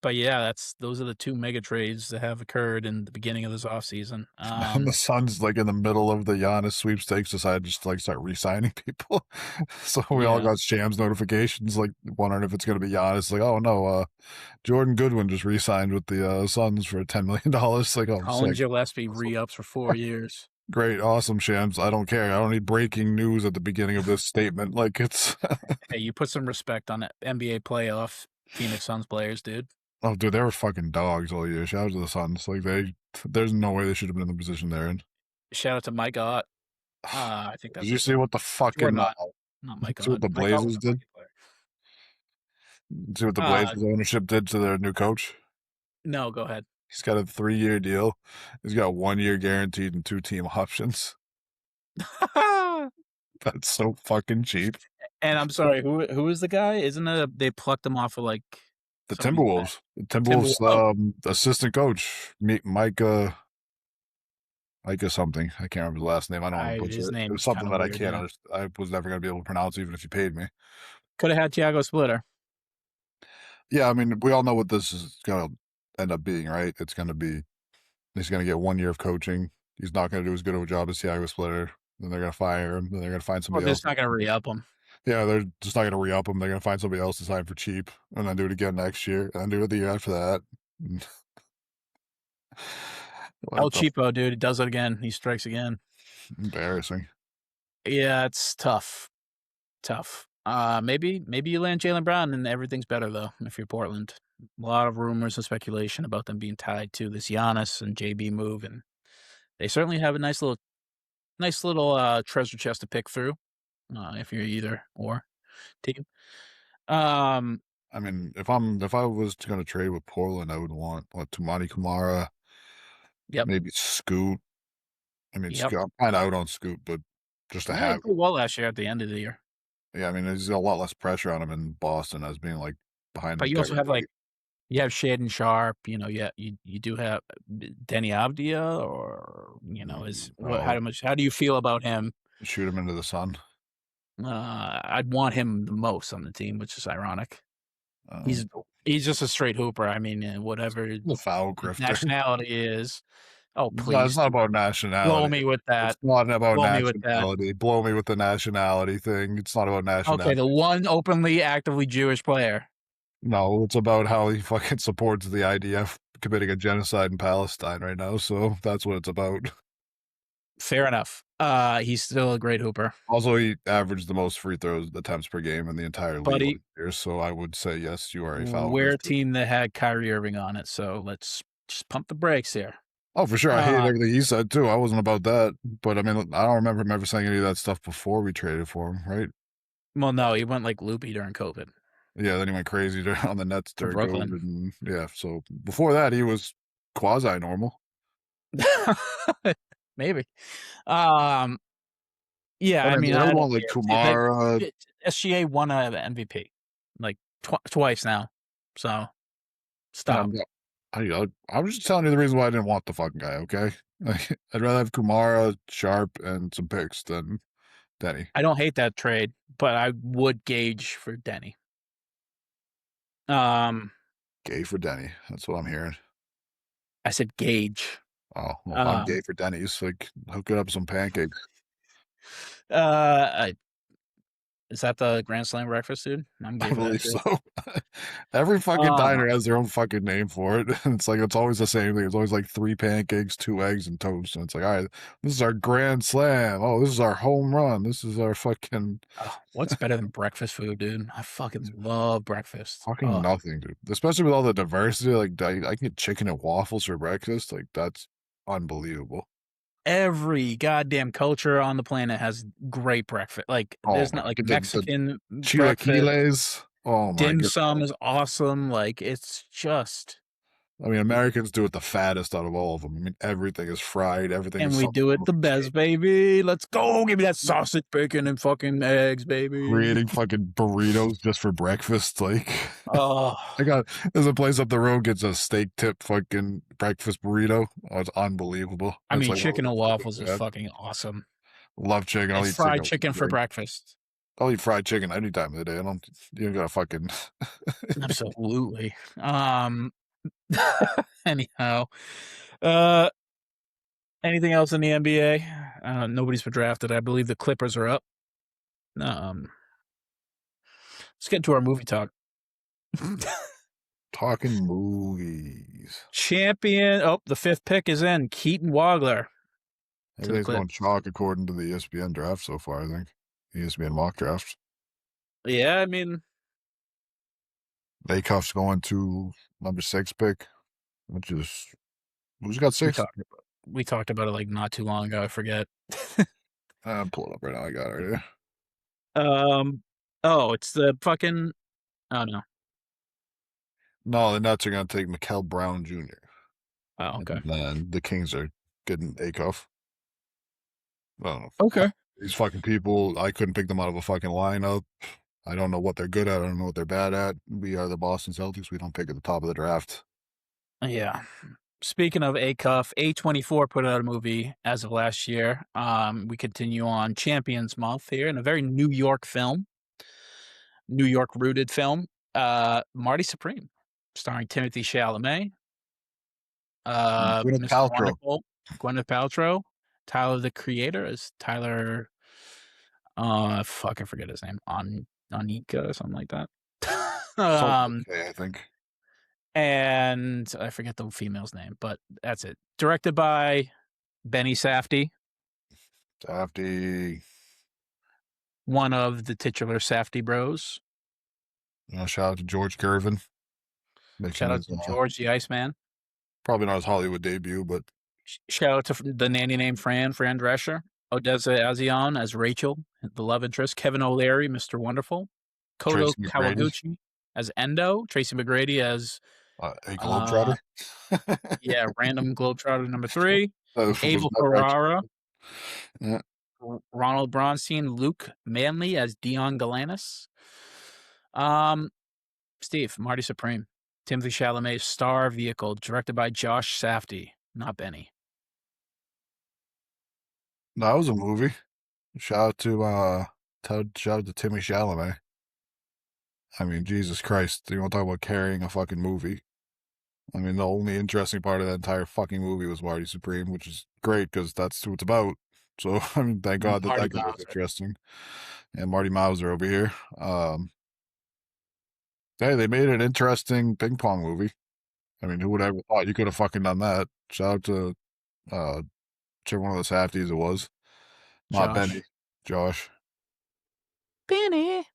But yeah, those are the two mega trades that have occurred in the beginning of this offseason. And the Suns, like, in the middle of the Giannis sweepstakes, decided just to, like, start re-signing people. So we all got Shams notifications, like, wondering if it's going to be Giannis. Like, oh no, Jordan Goodwin just re-signed with the Suns for $10 million. Like, oh, Colin Gillespie re-ups for 4 years. Great, awesome, Shams. I don't care. I don't need breaking news at the beginning of this statement. Like, it's Hey, you put some respect on NBA playoff Phoenix Suns players, dude. Oh, dude, they were fucking dogs all year. Shout out to the Suns. Like, there's no way they should have been in the position they're in. Shout out to Mike Ott. I think that's. Did you see what the fucking not Mike Ott. see what the Blazers did? See what the Blazers ownership did to their new coach? No, go ahead. He's got a 3-year deal. He's got 1 year guaranteed and 2 team options. That's so fucking cheap. And I'm sorry, who is the guy? Isn't it they plucked him off of like the Timberwolves? The Timberwolves assistant coach, Micah something. I can't remember the last name. I don't want to butcher it. It was something that I can't understand. I was never going to be able to pronounce even if you paid me. Could have had Thiago Splitter. Yeah, I mean, we all know what this is going to end up being, right? It's going to be, he's going to get 1 year of coaching. He's not going to do as good of a job as Thiago Splitter. Then they're going to fire him. Then they're going to find somebody else. They're not going to re-up him. Yeah, they're just not going to re-up him. They're going to find somebody else to sign for cheap and then do it again next year and then do it the year after that. El Cheapo, dude. He does it again. He strikes again. Embarrassing. Yeah, it's tough. Maybe you land Jaylen Brown and everything's better, though, if you're Portland. A lot of rumors and speculation about them being tied to this Giannis and JB move, and they certainly have a nice little treasure chest to pick through if you're either or team. I mean, if I was going to trade with Portland, I would want Timothée Chalamet. Yep. Maybe Scoot. I mean, I'm kind of out on Scoot, but just to Yeah, he have. played well last year at the end of the year. Yeah, I mean, there's a lot less pressure on him in Boston as being like behind But his you also have, guard. like, you have Shaden Sharp, yeah, you do have Denny Avdia or, is what Oh, how do you feel about him? shoot him into the sun. I'd want him the most on the team, which is ironic. Um, He's he's just a straight hooper. I mean, whatever the his foul grifter. nationality is. Oh, It's please. not about Blow nationality. me with that. It's not about Blow me with that. nationality. Blow me with the nationality thing. It's not about Okay, nationality. the one openly, actively Jewish player. No, it's about how he fucking supports the IDF committing a genocide in Palestine right now. So that's what it's about. Fair enough. He's still a great hooper. Also, he averaged the most free throws attempts per game in the entire league Buddy, last year. So I would say yes, you are a foul we're a grifter. team that had Kyrie Irving on it, so let's just pump the brakes here. Oh, for sure. I hated Uh, everything he said too. I wasn't about that. But I mean, I don't remember him ever saying any of that stuff before we traded for him, right? well, no, he went, like, loopy during COVID Yeah, then he went crazy on the Nets for during Brooklyn. COVID. And yeah, so before that, he was quasi normal. Maybe. Um, yeah, But I I mean, mean, I I don't want like care. Kumara. SGA won a MVP, like, twice now, so stop. I was just telling you the reason why I didn't want the fucking guy, okay? I'd rather have Kumara, Sharp, and some picks than Denny. I don't hate that trade, but I would gauge for Denny. Um, Gay for Denny. That's what I'm hearing. I said gauge. Oh, well, I'm Um, gay for Denny's. Like, hook it up with some pancakes. uh, is that the Grand Slam breakfast, dude? I'm I gay for that believe too. so. Every fucking Uh, diner has their own fucking name for it. It's like, it's always the same thing. It's always like 3 pancakes, 2 eggs, and toast. And it's like, all right, this is our grand slam. Oh, this is our home run. This is our fucking what's better than breakfast food, dude? I fucking love breakfast. fucking nothing, dude. Especially with all the diversity. Like, I can get chicken and waffles for breakfast. Like, that's unbelievable. Every goddamn culture on the planet has great breakfast. Like, Oh there's my, not like the Mexican breakfast. chilaquiles. Oh my Dim god. sum is awesome. Like, it's just, I mean, Americans do it the fattest out of all of them. I mean, everything is fried. Everything and is we some do form it of the best, cake. baby. Let's go. Give me that sausage, bacon, and fucking eggs, baby. Creating fucking burritos just for breakfast. Like, Oh, there's a place up the road gets a steak tip fucking breakfast burrito. Oh, it's unbelievable. I It's mean, like one of chicken the and waffles is yeah. fucking awesome. Love chicken. I'll And eat chicken. fried chicken for breakfast. I'll eat fried chicken any time of the day. I don't. You don't gotta fucking. Absolutely. Anyhow, uh, anything else in the NBA? Nobody's been drafted. I believe the Clippers are up. Um, let's get into our movie talk. Talking movies. Champion. Oh, the 5th pick is in. Keaton Wagler to the Everything's going Clips. chalk according to the ESPN draft so far. I think ESPN mock draft. Yeah, I mean, Lakoff's going to number 6 pick, which is who's got we 6? talked about it like not too long ago. I forget. I'm pulling up right now. I got it right here. Oh, it's the fucking. Oh no. No, the Nets are going to take Mikel Brown Jr. Oh, okay. And then the Kings are getting Akoff. I don't know. Okay. These fucking people, I couldn't pick them out of a fucking lineup. I don't know what they're good at. I don't know what they're bad at. We are the Boston Celtics. We don't pick at the top of the draft. Yeah. Speaking of A-Cuff, A24 put out a movie as of last year. We continue on Champions Month here in a very New York rooted film. Marty Supreme, starring Timothée Chalamet, Gwyneth Mr. Paltrow. Wonderful, Gwyneth Paltrow, Tyler the Creator is Tyler. Fuck, I forget his name. Anika or something like that. Okay, I think. And I forget the female's name, but that's it. Directed by Benny Safdie, Safty. one of the titular Safdie bros. Shout out to George Gervin. Shout out to George the Iceman. Probably not his Hollywood debut, but Shout out to the nanny named Fran Drescher. Odessa Azion as Rachel, the love interest. Kevin O'Leary, Mr. Wonderful. Koto Tracy McGrady. Kawaguchi as Endo. Tracy McGrady as a Globetrotter. Yeah, random Globetrotter number 3. Was Abel that Ferrara. Yeah. Ronald Bronstein, Luke Manley as Dion Galanis. Um, Steve, Marty Supreme, Timothée Chalamet, star vehicle, directed by Josh Safdie, not Benny. That was a movie. Shout out to shout out to Timmy Chalamet. I mean, Jesus Christ, you want to talk about carrying a fucking movie? I mean, the only interesting part of that entire fucking movie was Marty Supreme, which is great because that's who it's about. So, I mean, thank God that Marty that guy was Mauser. interesting. And Marty Mauser over here. Hey, they made an interesting ping pong movie. I mean, who would ever thought you could have fucking done that? Shout out to whichever one of the Safties it was. Not Benny. Josh. Josh. Benny.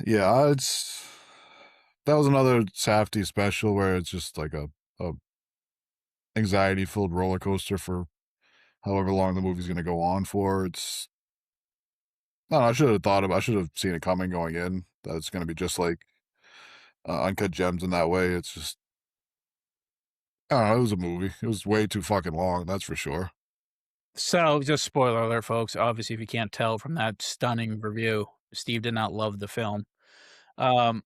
Yeah, it's that was another Safety special where it's just like a anxiety filled roller coaster for however long the movie's gonna go on for. It's I don't know, I should have seen it coming going in. That it's gonna be just like Uncut Gems in that way. It's just I don't know, it was a movie. It was way too fucking long, that's for sure. So, just spoiler alert, folks. Obviously, if you can't tell from that stunning review, Steve did not love the film. Um,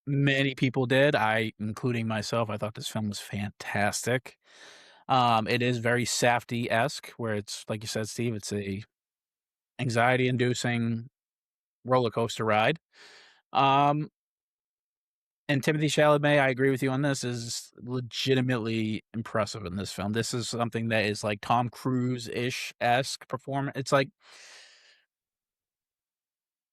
Many people did, I including myself. I thought this film was fantastic. It is very Safdie-esque, where it's like you said, Steve, it's a anxiety-inducing roller coaster ride. Um, and Timothée Chalamet, I agree with you on this, is legitimately impressive in this film. This is something that is like Tom Cruise-ish-esque performance. It's like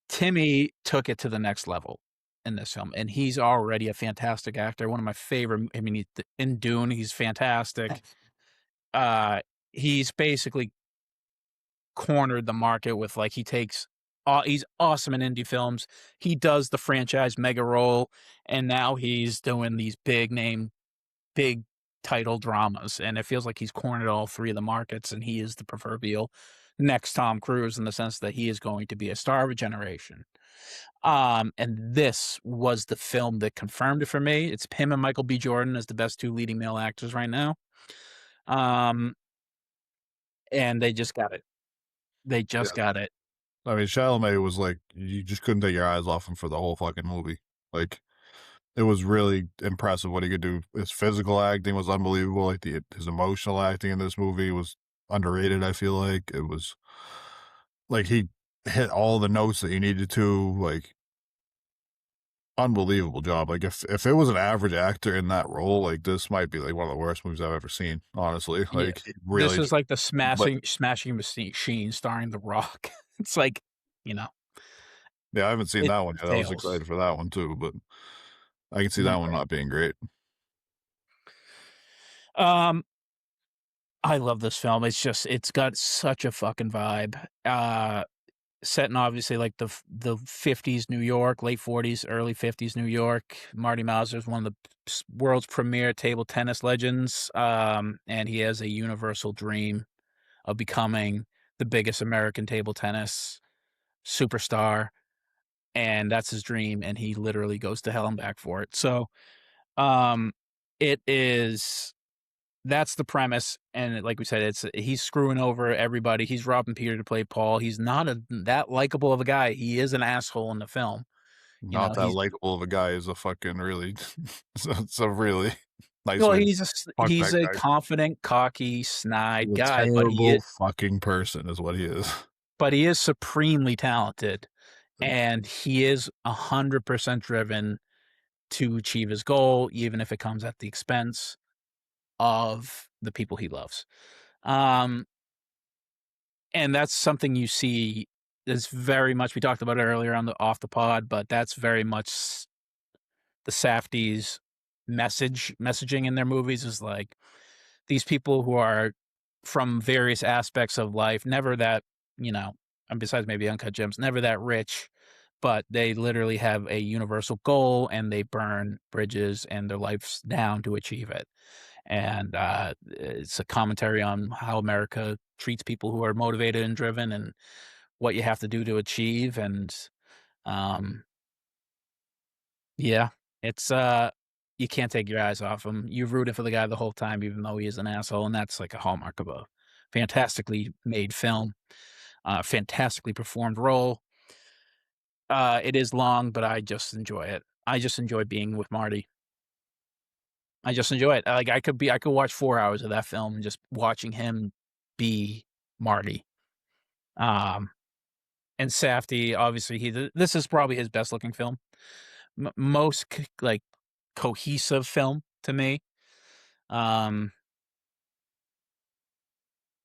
Timmy took it to the next level in this film, and he's already a fantastic actor. One of my favorite. I mean, in Dune, he's fantastic. Uh, he's basically cornered the market with like he takes. He's awesome in indie films. He does the franchise mega role, and now he's doing these big name, big title dramas, and it feels like he's cornered all three of the markets, and he is the proverbial next Tom Cruise in the sense that he is going to be a star of a generation. And this was the film that confirmed it for me. It's him and Michael B. Jordan as the best two leading male actors right now. Um, and they just got it. They Yeah. just got it. I mean, Chalamet was like you just couldn't take your eyes off him for the whole fucking movie. Like it was really impressive what he could do. His physical acting was unbelievable. Like his emotional acting in this movie was underrated. I feel like it was like he hit all the notes that he needed to. Like unbelievable job. Like if it was an average actor in that role, like this might be like one of the worst movies I've ever seen. Honestly, Yeah, like he this really is just like the like smashing machine starring The Rock. It's like, you know, yeah, I haven't seen it that one yet. I was fails. excited for that one too, but I can see that Not one great. not being great. Um, I love this film. It's got such a fucking vibe. Set in obviously like the 50s New York, late 40s, early 50s New York. Marty Mauser is one of the world's premier table tennis legends, and he has a universal dream of becoming the biggest American table tennis superstar, and that's his dream, and he literally goes to hell and back for it. So, um, it is that's the premise, and like we said, it's he's screwing over everybody. He's robbing Peter to play Paul. He's not that likable of a guy. He is an asshole in the film. You Not know, that he's likable of a guy is a fucking really it's a really nice well, way to fuck he's that a guy. confident, cocky, snide He's a guy, terrible fucking person is what he is. but he is supremely talented, and he is 100% driven to achieve his goal, even if it comes at the expense of the people he loves. Um, and that's something you see is very much we talked about it earlier on the off the pod, but that's very much the Safdies messaging in their movies is like these people who are from various aspects of life, never that, you know, and besides maybe Uncut Gems, never that rich, but they literally have a universal goal and they burn bridges and their life's down to achieve it. And it's a commentary on how America treats people who are motivated and driven and what you have to do to achieve. And um, yeah, it's you can't take your eyes off him. You've rooted for the guy the whole time, even though he is an asshole, and that's like a hallmark of a fantastically made film. Fantastically performed role. It is long, but I just enjoy it. I just enjoy being with Marty. I just enjoy it. Like, I could watch 4 hours of that film and just watching him be Marty. Um, and Safdie, obviously, this is probably his best looking film. Most like cohesive film to me. Um,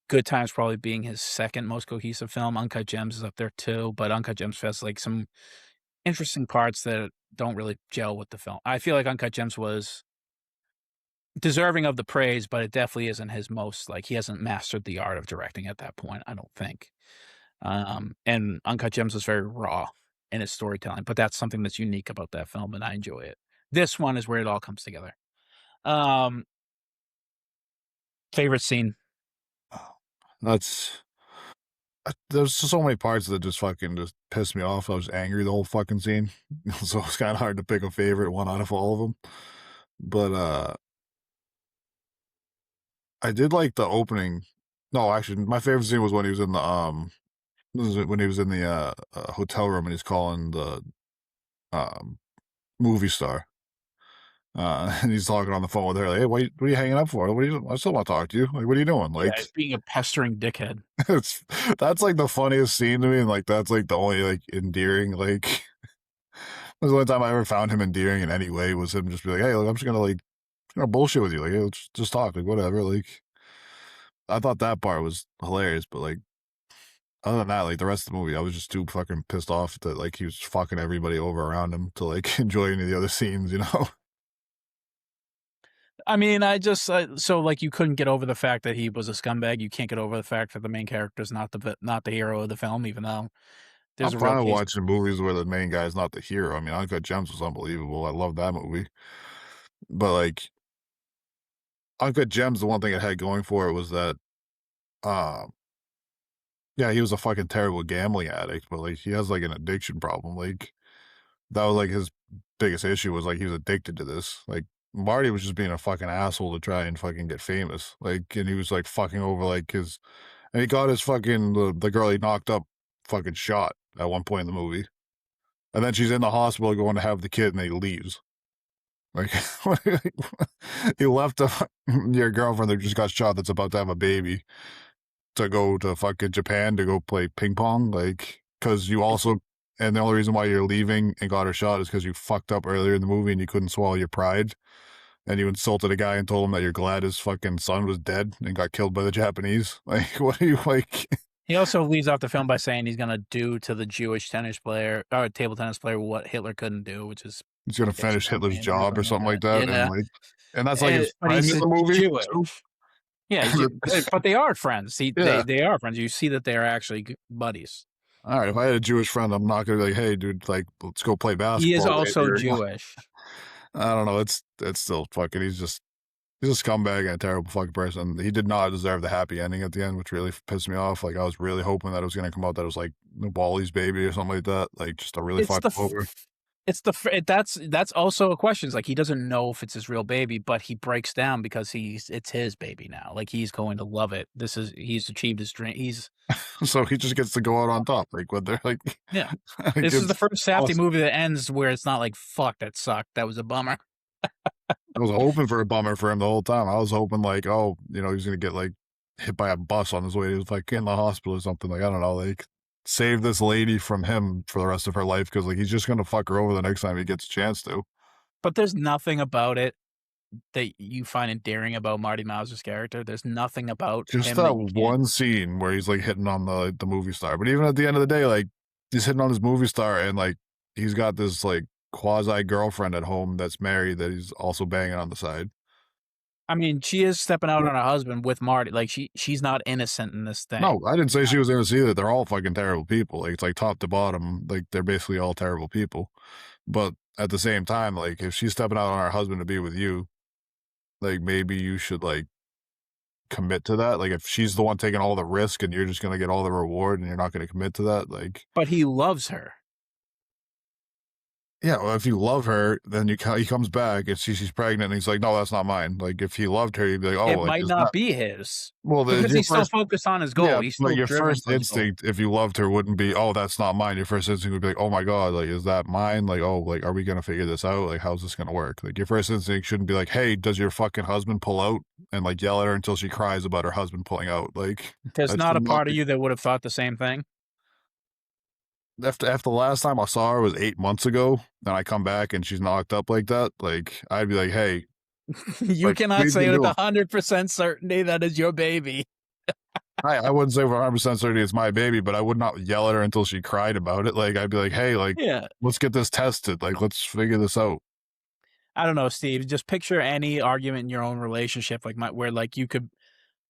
Good Times probably being his second most cohesive film. Uncut Gems is up there too, but Uncut Gems has like some interesting parts that don't really gel with the film. I feel like Uncut Gems was deserving of the praise, but it definitely isn't his most, like, he hasn't mastered the art of directing at that point, I don't think. And Uncut Gems is very raw in its storytelling, but that's something that's unique about that film, and I enjoy it. This one is where it all comes together. Um, Favorite scene? That's there's so many parts that just fucking just pissed me off. I was angry the whole fucking scene, so it's kind of hard to pick a favorite one out of all of them. But I did like the opening. No, actually, my favorite scene was when he was in the when he was in the hotel room and he's calling the um movie star. And he's talking on the phone with her, like, "Hey, what are you hanging up for? What are you? I still want to talk to you. Like, what are you doing?" Yeah, Like, as being a pestering dickhead. it's that's like the funniest scene to me, and like that's like the only like endearing like. That's the only time I ever found him endearing in any way was him just be like, "Hey, look, I'm just gonna bullshit with you. Like, hey, let's just talk. Like, whatever." Like, I thought that part was hilarious, but like, other than that, like the rest of the movie, I was just too fucking pissed off that like he was fucking everybody over around him to like enjoy any of the other scenes, you know? I mean, I just so, like, you couldn't get over the fact that he was a scumbag, you can't get over the fact that the main character is not the hero of the film, even though there's I'm a real fine with case. watching movies where the main guy is not the hero. I mean, Uncut Gems was unbelievable. I love that movie. But like Uncut Gems, the one thing it had going for it was that, um, yeah, he was a fucking terrible gambling addict, but like he has like an addiction problem. Like that was like his biggest issue was like he was addicted to this. Like Marty was just being a fucking asshole to try and fucking get famous. Like, and he was like fucking over like his, and he got his fucking the girl he knocked up fucking shot at one point in the movie. And then she's in the hospital going to have the kid and he leaves. Like, you left your girlfriend that just got shot that's about to have a baby to go to fucking Japan to go play ping pong. Like, because you also, and the only reason why you're leaving and got her shot is because you fucked up earlier in the movie and you couldn't swallow your pride. And you insulted a guy and told him that you're glad his fucking son was dead and got killed by the Japanese. Like, what are you like? He also leaves off the film by saying he's gonna do to the Jewish tennis player or table tennis player what Hitler couldn't do, which is He's gonna finish Hitler's bitch-dumping and job or everything like something that. like that. Yeah, And that's like his but friend he's in the movie Jewish. too. Yeah, but they are friends. Yeah. They are friends. You see that they are actually buddies. All right, if I had a Jewish friend, I'm not gonna be like, "Hey, dude, like, let's go play He is basketball also later." Jewish. I don't know. It's still fucking. He's a scumbag and a terrible fucking person. He did not deserve the happy ending at the end, which really pissed me off. Like I was really hoping that it was gonna come out that it was like Wally's baby or something like that. Like just a really It's the fucking over. that's also a question. It's like he doesn't know if it's his real baby, but he breaks down because it's his baby now. Like he's going to love it. He's achieved his dream. So he just gets to go out on top. Like when they're like, Yeah. like This is the it's first Safty awesome. movie that ends where it's not like, "Fuck, that sucked. That was a bummer." I was hoping for a bummer for him the whole time. I was hoping like, oh, he's gonna get like hit by a bus on his way to like in the hospital or something. Like I don't know, like save this lady from him for the rest of her life because like he's just gonna fuck her over the next time he gets a chance to. But there's nothing about it that you find endearing about Marty Mauser's character. There's nothing about Just him that that you can't. one scene where he's like hitting on the movie star. But even at the end of the day, like he's hitting on his movie star and like he's got this like quasi girlfriend at home that's married that he's also banging on the side. I mean, she is stepping out on her husband with Marty. Like she's not innocent in this thing. No, I didn't say she was gonna see that. They're all fucking terrible people. Like it's like top to bottom, like they're basically all terrible people. But at the same time, like if she's stepping out on her husband to be with you, like maybe you should like commit to that. Like if she's the one taking all the risk and you're just gonna get all the reward and you're not gonna commit to that, like But he loves her. Yeah, well, if you love her, then he comes back and she's pregnant, and he's like, "No, that's not mine." Like, if he loved her, he'd be like, "Oh, It like, might it's not not." be his Well, because your he's still first, focused on his goal. yeah, He's but still your driven first for his goal. instinct, if you loved her, wouldn't be, "Oh, that's not mine." Your first instinct would be like, "Oh my god, like, is that mine? Like, oh, like, are we gonna figure this out? Like, how's this gonna work?" Like, your first instinct shouldn't be like, "Hey, does your fucking husband pull out?" And like yell at her until she cries about her husband pulling out. Like, There's that not should a not part of be. you that would have thought the same thing? After the last time I saw her was 8 months ago, and I come back and she's knocked up like that, like, I'd be like, "Hey, You like, what cannot have you say been with doing?" 100% certainty that is your baby. I wouldn't say for 100% certainty it's my baby, but I would not yell at her until she cried about it. Like, I'd be like, "Hey, like, Yeah. let's get this tested. Like, let's figure this out." I don't know, Steve. Just picture any argument in your own relationship, where like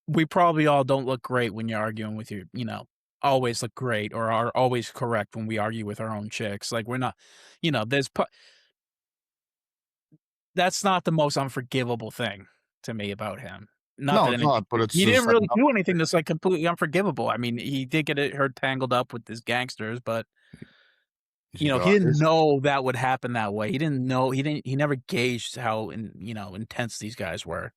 we probably all don't look great when you're arguing with your, always look great or are always correct when we argue with our own chicks. Like we're not, that's not the most unforgivable thing to me about him. Not No, that it's anything, not, but it's he didn't just like, really do anything that's like completely unforgivable. I mean, he did get her tangled up with his gangsters, but he didn't Dodgers. know that would happen that way. He didn't know, he never gauged how, intense these guys were.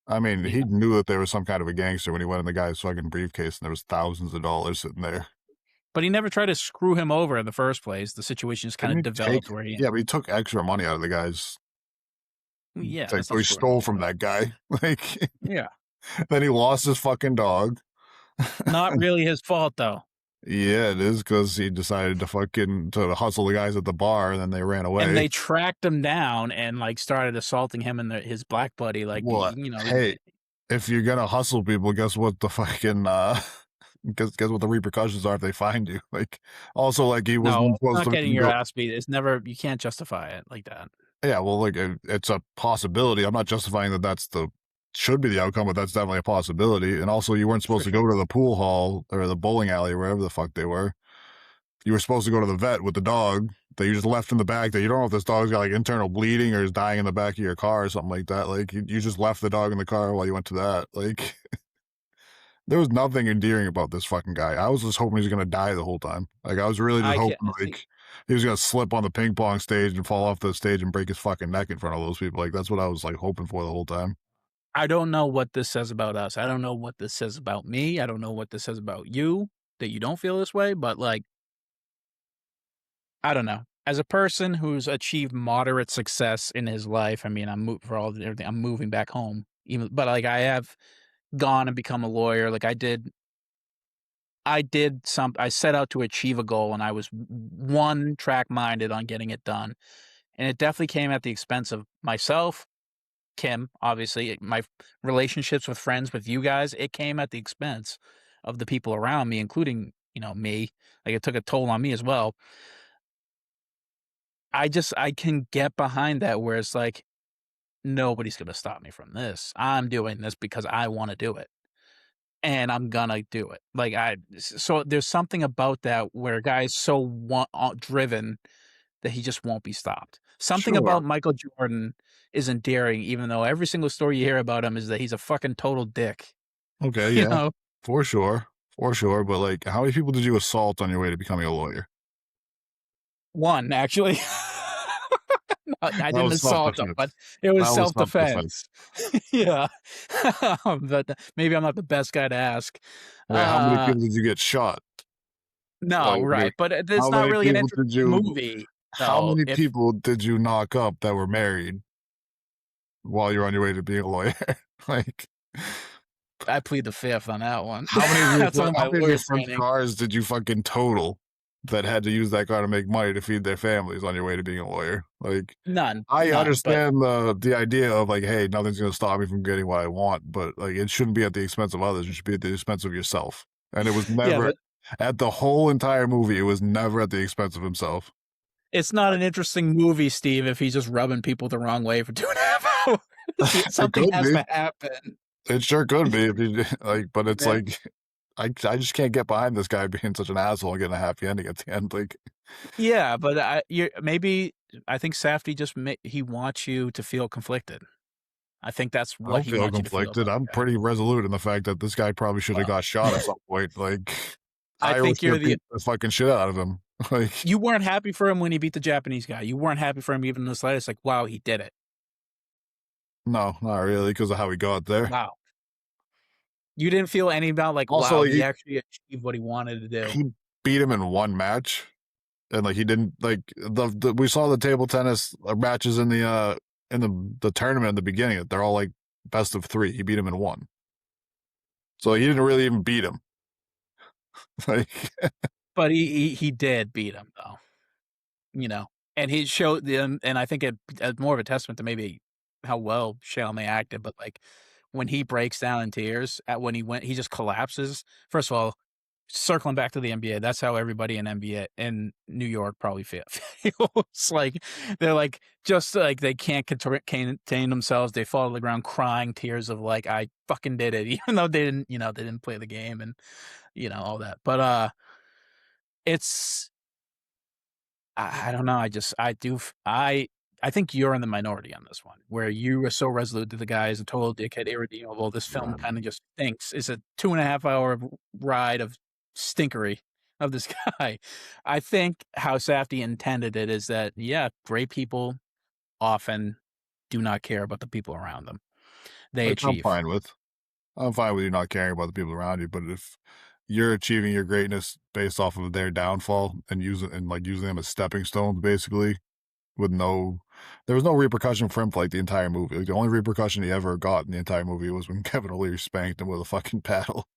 I mean, You he know, knew that there was some kind of a gangster when he went in the guy's fucking briefcase and there was thousands of dollars sitting there. but he never tried to screw him over in the first place. The situation just kind Didn't of he take developed where he, Yeah, but he took extra money out of the guy's. yeah, It's like, that's so not he screwing him stole from over. that guy. Like, Yeah, then he lost his fucking dog. not really his fault though. Yeah, it is because he decided to hustle the guys at the bar, and then they ran And away. they tracked him down and like started assaulting him and his black buddy. Like, Well, hey, if you're gonna hustle people, guess what the fucking guess what the repercussions are if they find you. Like, also, like, he no, wasn't it's supposed not to getting your go. ass beat. It's never, you can't justify it like that. Yeah, well, like, it's a possibility. I'm not justifying that that's the should be the outcome, but that's definitely a possibility. And also, you weren't For supposed to go sure. to the pool hall or the bowling alley or wherever the fuck they were. You were supposed to go to the vet with the dog that you just left in the back, that you don't know if this dog's got like internal bleeding or is dying in the back of your car or something like that. Like, you just left the dog in the car while you went to that. Like, there was nothing endearing about this fucking guy. I was just hoping he was gonna die the whole time. Like, I was really just I can't hoping see. like he was gonna slip on the ping pong stage and fall off the stage and break his fucking neck in front of those people. Like, that's what I was like hoping for the whole time. I don't know what this says about us. I don't know what this says about me. I don't know what this says about you that you don't feel this way, but like, I don't know. As a person who's achieved moderate success in his life, I mean, for all everything, I'm moving back home. Even, but like, I have gone and become a lawyer. Like, I set out to achieve a goal, and I was one track minded on getting it done, and it definitely came at the expense of myself, Kim, obviously, my relationships with friends, with you guys. It came at the expense of the people around me, including me. Like, it took a toll on me as well. I can get behind that where it's like, nobody's gonna stop me from this. I'm doing this because I wanna do it, and I'm gonna do it. Like, so there's something about that where a guy's so driven that he just won't be stopped. Something Sure. about Michael Jordan is endearing, even though every single story you hear about him is that he's a fucking total dick, Okay, you yeah. know? For sure. For sure. But like, how many people did you assault on your way to becoming a lawyer? One, actually. I That didn't was self assault him, but defense. it was That was self defense. self-defense. Yeah. But maybe I'm not the best guy to ask. Okay, how many Uh, people did you get shot? no, Like, right, but it's how not many really an people interesting did you movie, how though, many if people did you knock up that were married while you're on your way to being a lawyer? Like, I plead the fifth on that one. That's on how my many of your lawyer friends' training. cars did you fucking total that had to use that car to make money to feed their families on your way to being a lawyer? Like, None, I none, but understand the idea of like, hey, nothing's gonna stop me from getting what I want, but like, it shouldn't be at the expense of others. It should be at the expense of yourself. And it was yeah, never but at the whole entire movie. It was never at the expense of himself. it's not an interesting movie, Steve, if he's just rubbing people the wrong way for 2.5 hours. It Something could has be. to happen. It sure could be if you like, but it's Yeah. like I just can't get behind this guy being such an asshole and getting a happy ending at the end. Like, Yeah, but I think Safdie he wants you to feel conflicted. I think that's I what don't he feel wants you to feel conflicted. about I'm the guy. pretty resolute in the fact that this guy probably should have Well, got shot at some point. Like, I I always think should have beat the fucking shit out of him. Like, You weren't happy for him when he beat the Japanese guy. You weren't happy for him even in the slightest. Like, wow, he did it. no, not really, because of how he got there. Wow. You didn't feel any about like, Also, wow, like, he actually achieved what he wanted to do. he beat him in one match, and like he didn't like we saw the table tennis matches in the tournament in the beginning. They're all like best of 3. He beat him in one, so he didn't really even beat him. Like, But he did beat him though. You know, and he showed them, and I think it more of a testament to maybe how well Chalamet acted. But like when he breaks down in tears at when he just collapses. First of all, circling back to the NBA, that's how everybody in NBA in New York probably feels. Like they're like just like they can't contain themselves. They fall to the ground crying tears of like I fucking did it, even though they didn't play the game and all that. But it's I don't know. I think you're in the minority on this one, where you are so resolute that the guy is a total dickhead, irredeemable. This film kind of just thinks it's a 2.5 hour ride of stinkery of this guy. I think how Safdie intended it is that, yeah, great people often do not care about the people around them. They which I'm achieve. fine with. I'm fine with you not caring about the people around you, but if you're achieving your greatness based off of their downfall and using them as stepping stones, basically, with there was no repercussion for him for like the entire movie. Like the only repercussion he ever got in the entire movie was when Kevin O'Leary spanked him with a fucking paddle.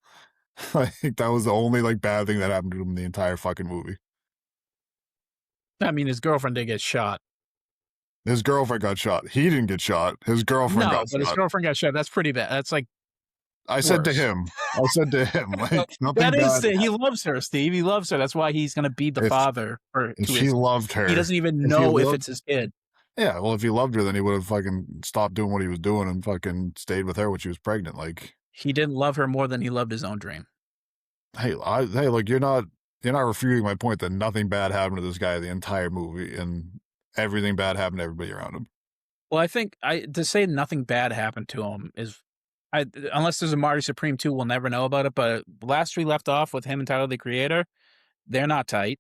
Like that was the only like bad thing that happened to him in the entire fucking movie. I mean, his girlfriend did get shot. His girlfriend got shot. He didn't get shot. His girlfriend No, got but his shot. girlfriend got shot. That's pretty bad. That's like I said to worse. him, like nothing That is, bad. he loves her, Steve. He loves her. That's why he's going to be the If father if to she his. loved her, He doesn't even if he know if loved, it's his kid. yeah, well, if he loved her, then he would have fucking stopped doing what he was doing and fucking stayed with her when she was pregnant. Like, He didn't love her more than he loved his own dream. hey, look, you're not refuting my point that nothing bad happened to this guy the entire movie, and everything bad happened to everybody around him. Well, I think to say nothing bad happened to him is, unless there's a Marty Supreme 2, we'll never know about it. But last we left off with him and Tyler the Creator, they're not tight.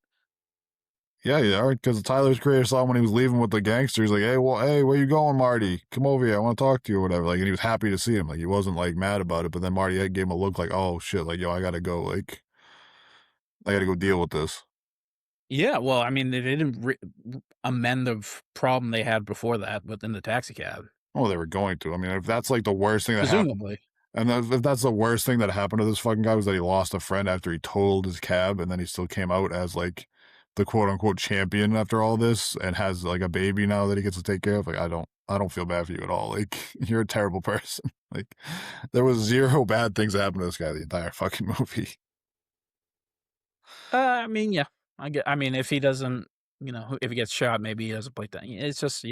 Yeah, because Tyler's creator saw him when he was leaving with the gangster. He's like, hey, where you going, Marty? Come over here. I want to talk to you or whatever. Like, and he was happy to see him. Like, he wasn't like mad about it. But then Marty gave him a look like, oh shit, like, yo, I gotta go. Like, I gotta go deal with this. Yeah, well, I mean, they didn't amend the problem they had before that within the taxi cab. Oh, they were going to. I mean, if that's like the worst thing that happened, Presumably. and if that's the worst thing that happened to this fucking guy was that he lost a friend after he totaled his cab, and then he still came out as like the quote unquote champion after all this, and has like a baby now that he gets to take care of. Like, I don't feel bad for you at all. Like, you're a terrible person. Like, there was 0 bad things that happened to this guy the entire fucking movie. I mean, yeah, I mean, if he doesn't, if he gets shot, maybe he doesn't play that. It's just,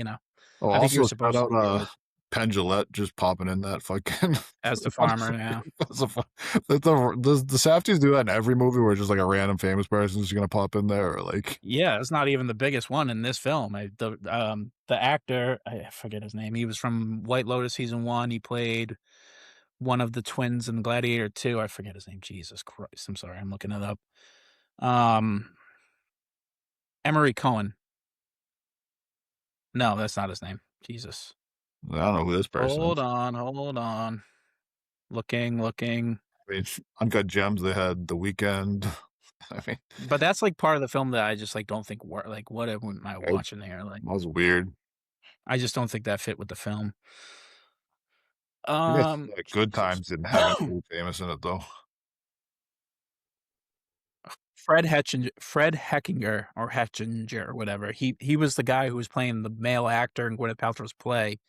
Oh, I think you're also shout supposed to deal out with Penn Jillette just popping in that fucking as the farmer now. does the Safties do that in every movie where just like a random famous person is just gonna pop in there, or like, Yeah, it's not even the biggest one in this film. The actor, I forget his name. He was from White Lotus season 1. He played one of the twins in Gladiator 2. I forget his name. Jesus Christ. I'm sorry. I'm looking it up. Emery Cohen. No, that's not his name. Jesus. I don't know who this person Hold is. on. Looking. I mean, Uncut Gems, they had The Weeknd. I mean, But that's like part of the film that I just like don't think like what am I watching here? Like that was weird. I just don't think that fit with the film. I guess like Good Jesus. Times didn't have anything famous in it though. Fred Heckinger or Hetchinger or whatever. He was the guy who was playing the male actor in Gwyneth Paltrow's play.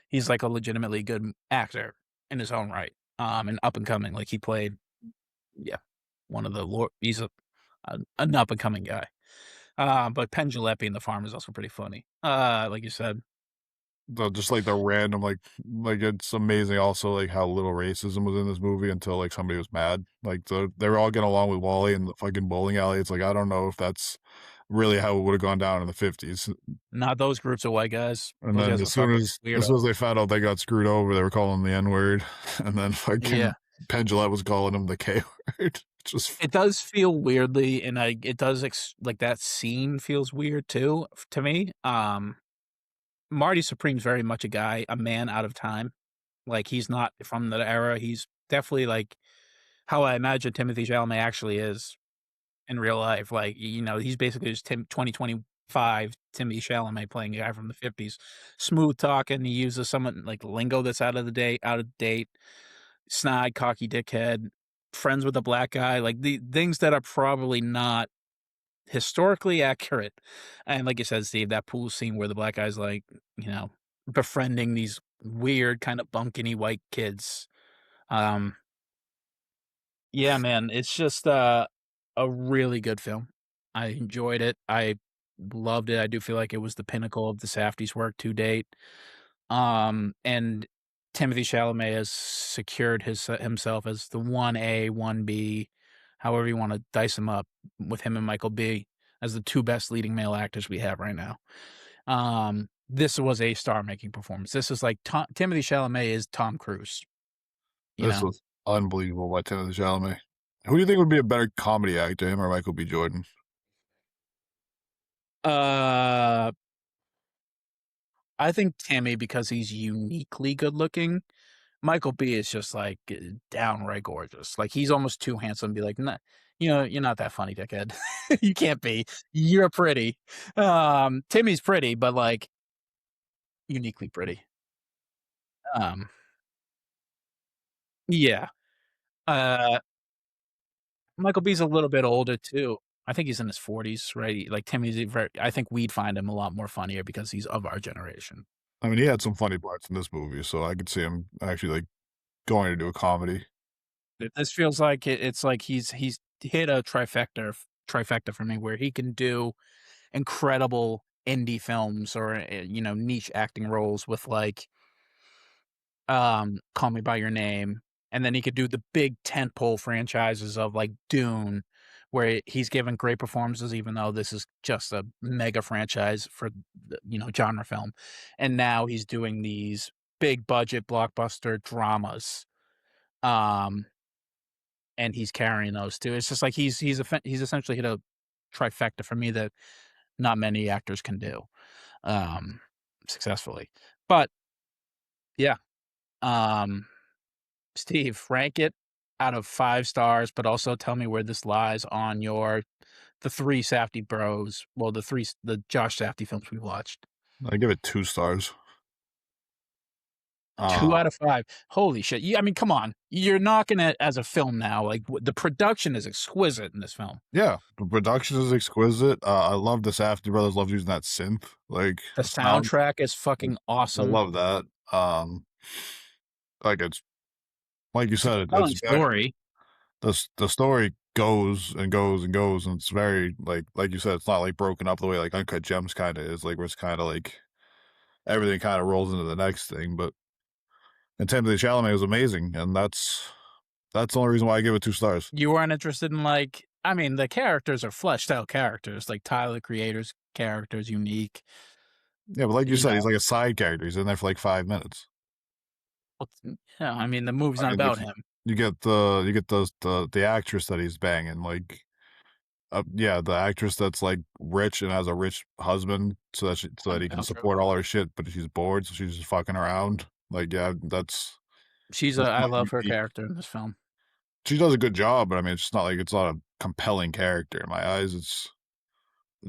He's like a legitimately good actor in his own right. And up and coming. Like he played, yeah, one of the he's an up and coming guy. But Penn Jillette in The Farm is also pretty funny. Like you said. Just like the random like it's amazing also like how little racism was in this movie until like somebody was mad. Like they were all getting along with Wally in the fucking bowling alley. It's like I don't know if that's really how it would have gone down in the 50s. Not those groups of white guys. And Those then guys as are soon fucking as they found out they got screwed over, they were calling the N-word. And then fucking Yeah. Penn Jillette was calling him the K word. Just It does feel weirdly, and it does like that scene feels weird too to me. Marty Supreme's very much a man out of time. Like he's not from that era. He's definitely like how I imagine Timothée Chalamet actually is in real life. Like, he's basically just 2025 Timothy Chalamet playing a guy from the 50s. Smooth talking. He uses some like lingo that's out of date, snide, cocky dickhead, friends with a black guy, like the things that are probably not historically accurate. And like you said, Steve, that pool scene where the black guy's like, befriending these weird kind of bunkiny white kids. Um, Yeah, man, it's just, a really good film. I enjoyed it. I loved it. I do feel like it was the pinnacle of the Safdie's work to date. And Timothée Chalamet has secured himself as the 1A, 1B, however you wanna dice him up, with him and Michael B. as the 2 best leading male actors we have right now. This was a star-making performance. This is like Timothée Chalamet is Tom Cruise, you this know? was unbelievable by Timothée Chalamet. Who do you think would be a better comedy actor, him or Michael B. Jordan? Uh I think Timmy because he's uniquely good looking. Michael B is just like downright gorgeous. Like he's almost too handsome to be like, nah, you're not that funny, dickhead. You can't be. You're pretty. Timmy's pretty, but like uniquely pretty. Um, yeah. Uh, Michael B's a little bit older too. I think he's in his 40s, right? Like Timmy's very, I think we'd find him a lot more funnier because he's of our generation. I mean, he had some funny parts in this movie, so I could see him actually, like, going to do a comedy. This feels like it's like he's hit a trifecta for me where he can do incredible indie films or niche acting roles with like Call Me by Your Name, and then he could do the big tentpole franchises of like Dune, where he's given great performances even though this is just a mega franchise for the, genre film, and now he's doing these big budget blockbuster dramas. Um and he's carrying those too. It's just like he's essentially hit a trifecta for me that not many actors can do, um, successfully. But yeah, um, Steve, rank it out of 5 stars, but also tell me where this lies on the 3 Safdie bros, well, the Josh Safdie films we watched. I give it 2 stars. 2 Uh, out of 5. Holy shit. I mean, come on. You're knocking it as a film now. Like, the production is exquisite in this film. yeah, the production is exquisite. I love the Safdie brothers love using that synth, like, The sound. soundtrack is fucking I awesome. love that. Like, it's like you It's a said, compelling it's very story. the story goes and goes and goes, and it's very, like you said, it's not, like, broken up the way, like, Uncut Gems kinda is, like, where it's kinda, like, everything kinda rolls into the next thing, but and Timothée Chalamet was amazing, and that's the only reason why I give it 2 stars. You weren't interested in, like, I mean, the characters are fleshed out characters, like, Tyler, the Creator's character is unique, Yeah, but like you you said, know? he's like a side character, he's in there for, like, 5 minutes. Yeah, I mean, the movie's I not mean, like, about him. you get the actress that he's banging, like, yeah, the actress that's, like, rich and has a rich husband so that he can Sounds real. support all her shit, but she's bored, so she's just fucking around. Like, yeah, that's I not love her unique. character in this film. She does a good job, but I mean, it's just not like it's not a compelling character in my eyes. It's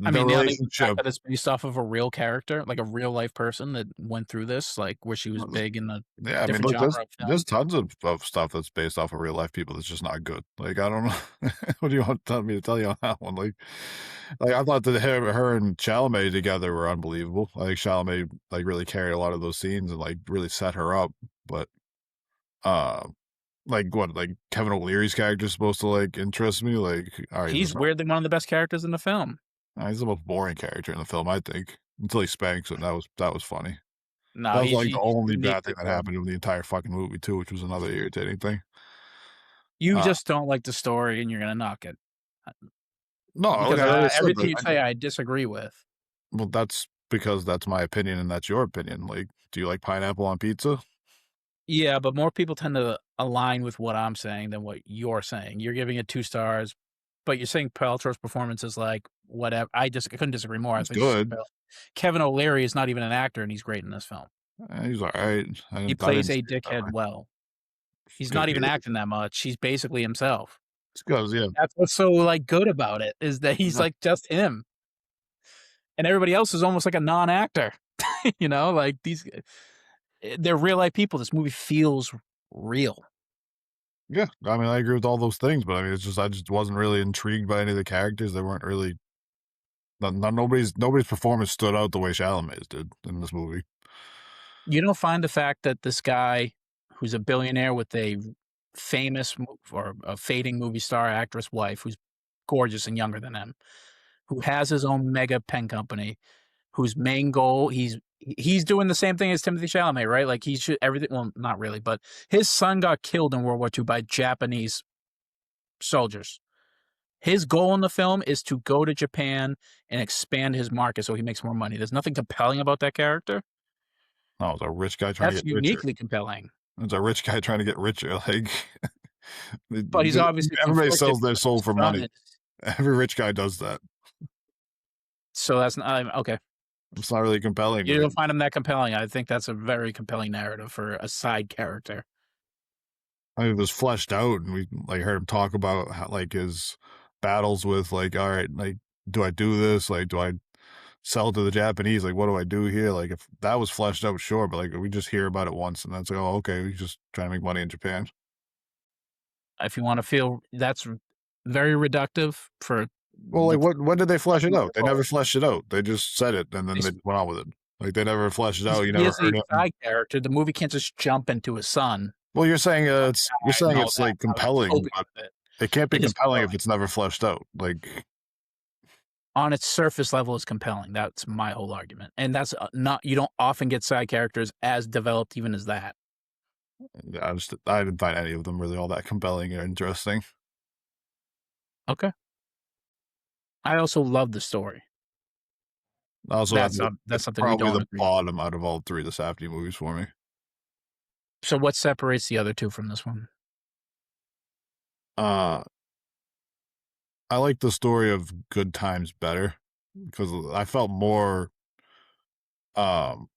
I the mean, the fact relationship. that it's based off of a real character, like a real life person that went through this, like, where she was big in a Yeah, I mean, different look, genre of there's film. tons of stuff that's based off of real life people that's just not good. Like, I don't know. What do you want me to tell you on that one? Like I thought that her and Chalamet together were unbelievable. I think Chalamet like really carried a lot of those scenes and like really set her up. But uh, like what, like Kevin O'Leary's character is supposed to like interest me? Like, all right, He's weirdly one of the best characters in the film. he's the most boring character in the film, I think, until he spanks him. That was funny. No, That was like the he's only bad thing uniquely that good. happened in the entire fucking movie too, which was another irritating thing. You Uh, just don't like the story and you're gonna knock it, no, like because, I already said, everything you say I disagree with. well, that's because that's my opinion and that's your opinion. Like, do you like pineapple on pizza? Yeah, but more people tend to align with what I'm saying than what you're saying. You're giving it 2 stars, but you're saying Paltrow's performance is like, whatever. I couldn't disagree more. I It's think it's good. Kevin O'Leary is not even an actor, and he's great in this film. He's all right. He I plays didn't a see it that dickhead way. well. He's Good. not even acting that much. He's basically himself. It's because yeah. That's what's so, like, good about it, is that he's, Yeah. like, just him, and everybody else is almost like a non-actor, you know? Like, they're real life people. This movie feels real. Yeah, I mean, I agree with all those things, but I mean, it's just I just wasn't really intrigued by any of the characters. They weren't really nobody's performance stood out the way Chalamet's did in this movie. You don't find the fact that this guy, who's a billionaire with a famous or a fading movie star actress wife who's gorgeous and younger than him, who has his own mega pen company, whose main goal he's doing the same thing as Timothée Chalamet, right? Like he should everything. Well, not really, but his son got killed in World War II by Japanese soldiers. His goal in the film is to go to Japan and expand his market so he makes more money. There's nothing compelling about that character. No, it's a rich guy trying to That's get richer. uniquely compelling. It's a rich guy trying to get richer. Like But he's obviously everybody conflicted sells their because soul his for son money. is Every rich guy does that. so that's not okay. It's not really compelling to You me. don't find him that compelling. I think that's a very compelling narrative for a side character. I mean, it was fleshed out, and we like heard him talk about how, like his battles with like, all right, like, do I do this? Like, do I sell to the Japanese? Like, what do I do here? Like, if that was fleshed out, sure, but like we just hear about it once, and that's like, oh, okay, he's just trying to make money in Japan. If you want to feel that's very reductive for Well, the like, what when did they flesh it the out? They never role. fleshed it out. They just said it, and then they went on with it. Like, they never fleshed it out. You He never is a heard him. side character. The movie can't just jump into his son. Well, you're I saying know it's that. like I was compelling, hoping but with it. it can't be It is compelling if compelling. it's never fleshed out. Like, On its surface level, it's compelling. That's my whole argument. And that's not you don't often get side characters as developed even as that. I didn't find any of them really all that compelling or interesting. Okay. I also love the story. Also, That's it's something we probably don't the agree. bottom out of all three of the Safdie movies for me. So what separates the other two from this one? Uh, I like the story of Good Times better because I felt more um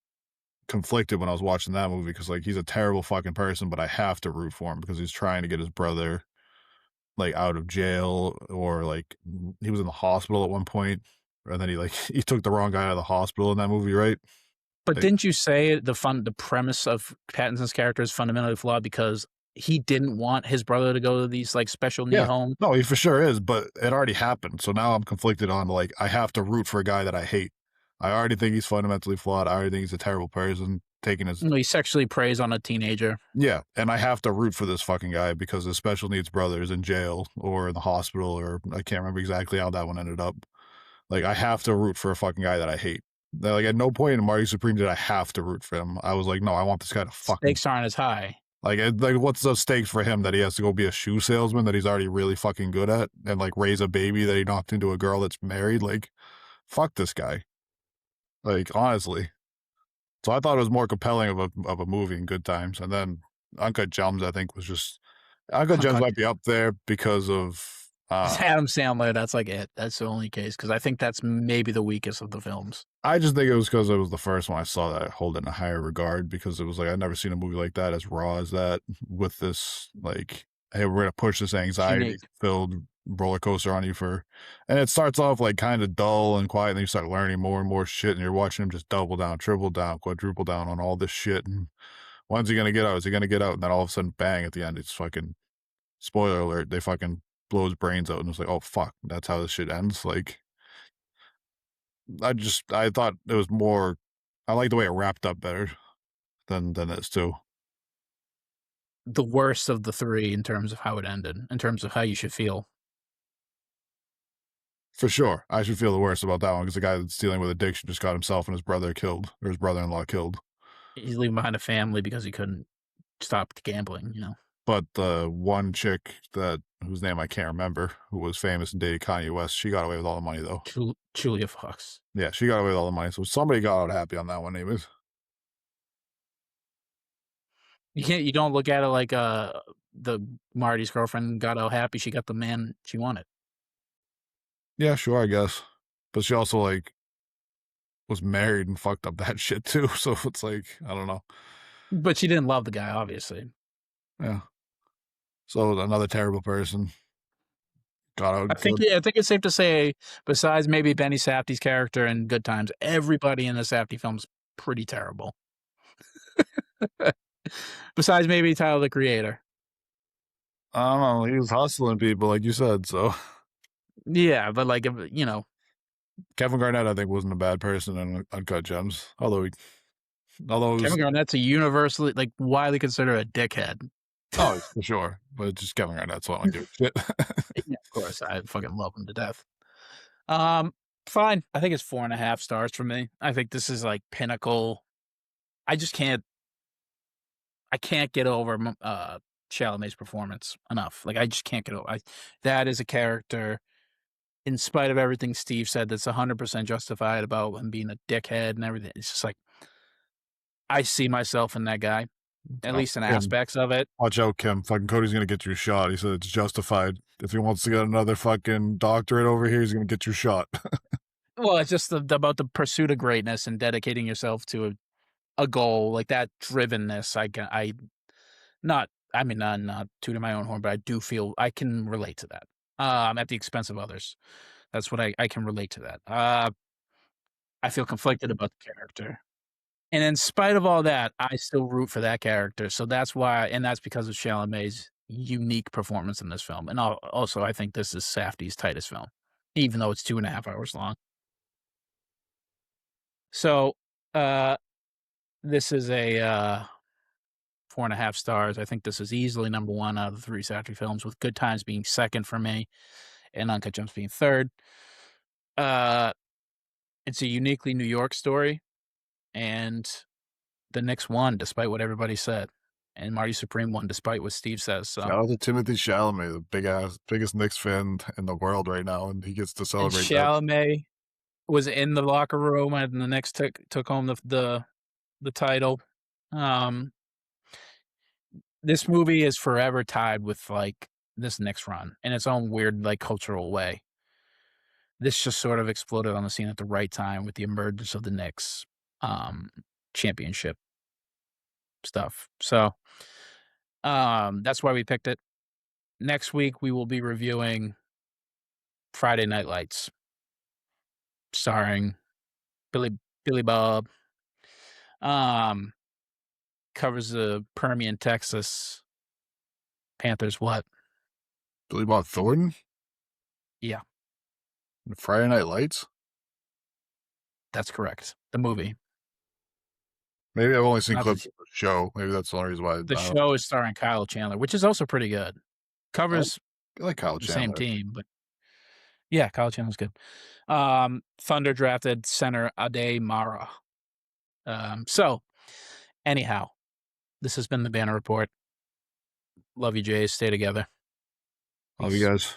conflicted when I was watching that movie because like he's a terrible fucking person, but I have to root for him because he's trying to get his brother like out of jail or like he was in the hospital at one point, and then he like he took the wrong guy out of the hospital in that movie, right? But Like, didn't you say the premise of Pattinson's character is fundamentally flawed because he didn't want his brother to go to these, like, special need yeah, homes? no, he for sure is, but it already happened. So now I'm conflicted on like I have to root for a guy that I hate. I already think he's fundamentally flawed. I already think he's a terrible person, taking his You know, he sexually preys on a teenager. yeah, and I have to root for this fucking guy because his special needs brother is in jail or in the hospital, or I can't remember exactly how that one ended up. Like I have to root for a fucking guy that I hate. Like at no point in Marty Supreme did I have to root for him. I was like, no, I want this guy to fucking Stakes aren't as high. like what's the stakes for him that he has to go be a shoe salesman that he's already really fucking good at and like raise a baby that he knocked into a girl that's married? Like, fuck this guy. Like honestly. So I thought it was more compelling of a movie in Good Times. And then Uncut Gems, I think, was just Uncut Gems Uncut might be up there because of It's Adam Sandler, that's, like, it. That's the only case because I think that's maybe the weakest of the films. I just think it was because it was the first one I saw that I hold it in a higher regard because it was like I'd never seen a movie like that as raw as that with this like, hey, we're gonna push this It's anxiety unique. filled roller coaster on you for, and it starts off like kind of dull and quiet, and then you start learning more and more shit, and you're watching him just double down, triple down, quadruple down on all this shit, and when's he gonna get out? Is he gonna get out? And then all of a sudden, bang! At the end, it's fucking spoiler alert. They fucking blow his brains out, and it's like, oh fuck, that's how this shit ends. Like I thought it was more. I like the way it wrapped up better than this too. The worst of the 3 in terms of how it ended, in terms of how you should feel. For sure, I should feel the worst about that one because the guy that's dealing with addiction just got himself and his brother killed, or his brother-in-law killed. He's leaving behind a family because he couldn't stop gambling, you know? But the one chick that whose name I can't remember, who was famous and dated Kanye West, she got away with all the money though. Julia Fox. Yeah, she got away with all the money. So somebody got out happy on that one, anyways. You don't look at it like, the Marty's girlfriend got all happy she got the man she wanted. Yeah, sure, I guess. But she also, like, was married and fucked up that shit too, so it's like, I don't know. But she didn't love the guy, obviously. Yeah. So another terrible person got out good. I think it's safe to say, besides maybe Benny Safdie's character in Good Times, everybody in the Safdie film's pretty terrible. Besides maybe Tyler, the Creator. I don't know, he was hustling people like you said, so Yeah, but, like, if Kevin Garnett, I think, wasn't a bad person in Uncut Gems, although it was Kevin Garnett's a universally, like, widely considered a dickhead. oh, for sure, but it's just Kevin Garnett, so I don't give a shit. Yeah, of course, I fucking love him to death. Um, Fine. I think it's 4.5 stars for me. I think this is, like, pinnacle. I just I can't get over Chalamet's performance enough. Like, I just can't get over that is a character, in spite of everything Steve said, that's 100% justified about him being a dickhead and everything. It's just like, I see myself in that guy, at Oh, least in Kim, aspects of it. watch out, Kim. Fucking Cody's gonna get you shot. He said it's justified. If he wants to get another fucking doctorate over here, he's gonna get you shot. Well, it's just about the pursuit of greatness and dedicating yourself to a goal, like that drivenness. Not, I mean, not tooting my own horn, but I do feel I can relate to that. At the expense of others. That's what I can relate to that. I feel conflicted about the character. And in spite of all that, I still root for that character. So that's why, and that's because of Chalamet's unique performance in this film. And also, I think this is Safdie's tightest film, even though it's 2.5 hours long. So, uh, this is a 4.5 stars. I think this is easily number one out of the three Safdie films, with Good Times being second for me and Uncut Gems being third. Uh, it's a uniquely New York story, and the Knicks won despite what everybody said, and Marty Supreme won despite what Steve says. So, Shout out to Timothée Chalamet, the biggest Knicks fan in the world right now, and he gets to and celebrate that. Chalamet was in the locker room, and the Knicks took home the title. Um, this movie is forever tied with like this Knicks run in its own weird like cultural way. This just sort of exploded on the scene at the right time with the emergence of the Knicks um, championship stuff. So that's why we picked it. Next week we will be reviewing Friday Night Lights, starring Billy Bob. Um, Covers the Permian, Texas Panthers. What? Billy Bob Thornton? Yeah, Friday Night Lights? that's correct. The movie. Maybe I've only seen Not clips the of the show. Maybe that's the only reason why The show is starring Kyle Chandler, which is also pretty good. Covers I like Kyle the same Chandler. team, but yeah, Kyle Chandler's good. Thunder drafted center Ade Mara. So anyhow, this has been the Banner Report. Love you, Jays. Stay together. Love you Peace. guys.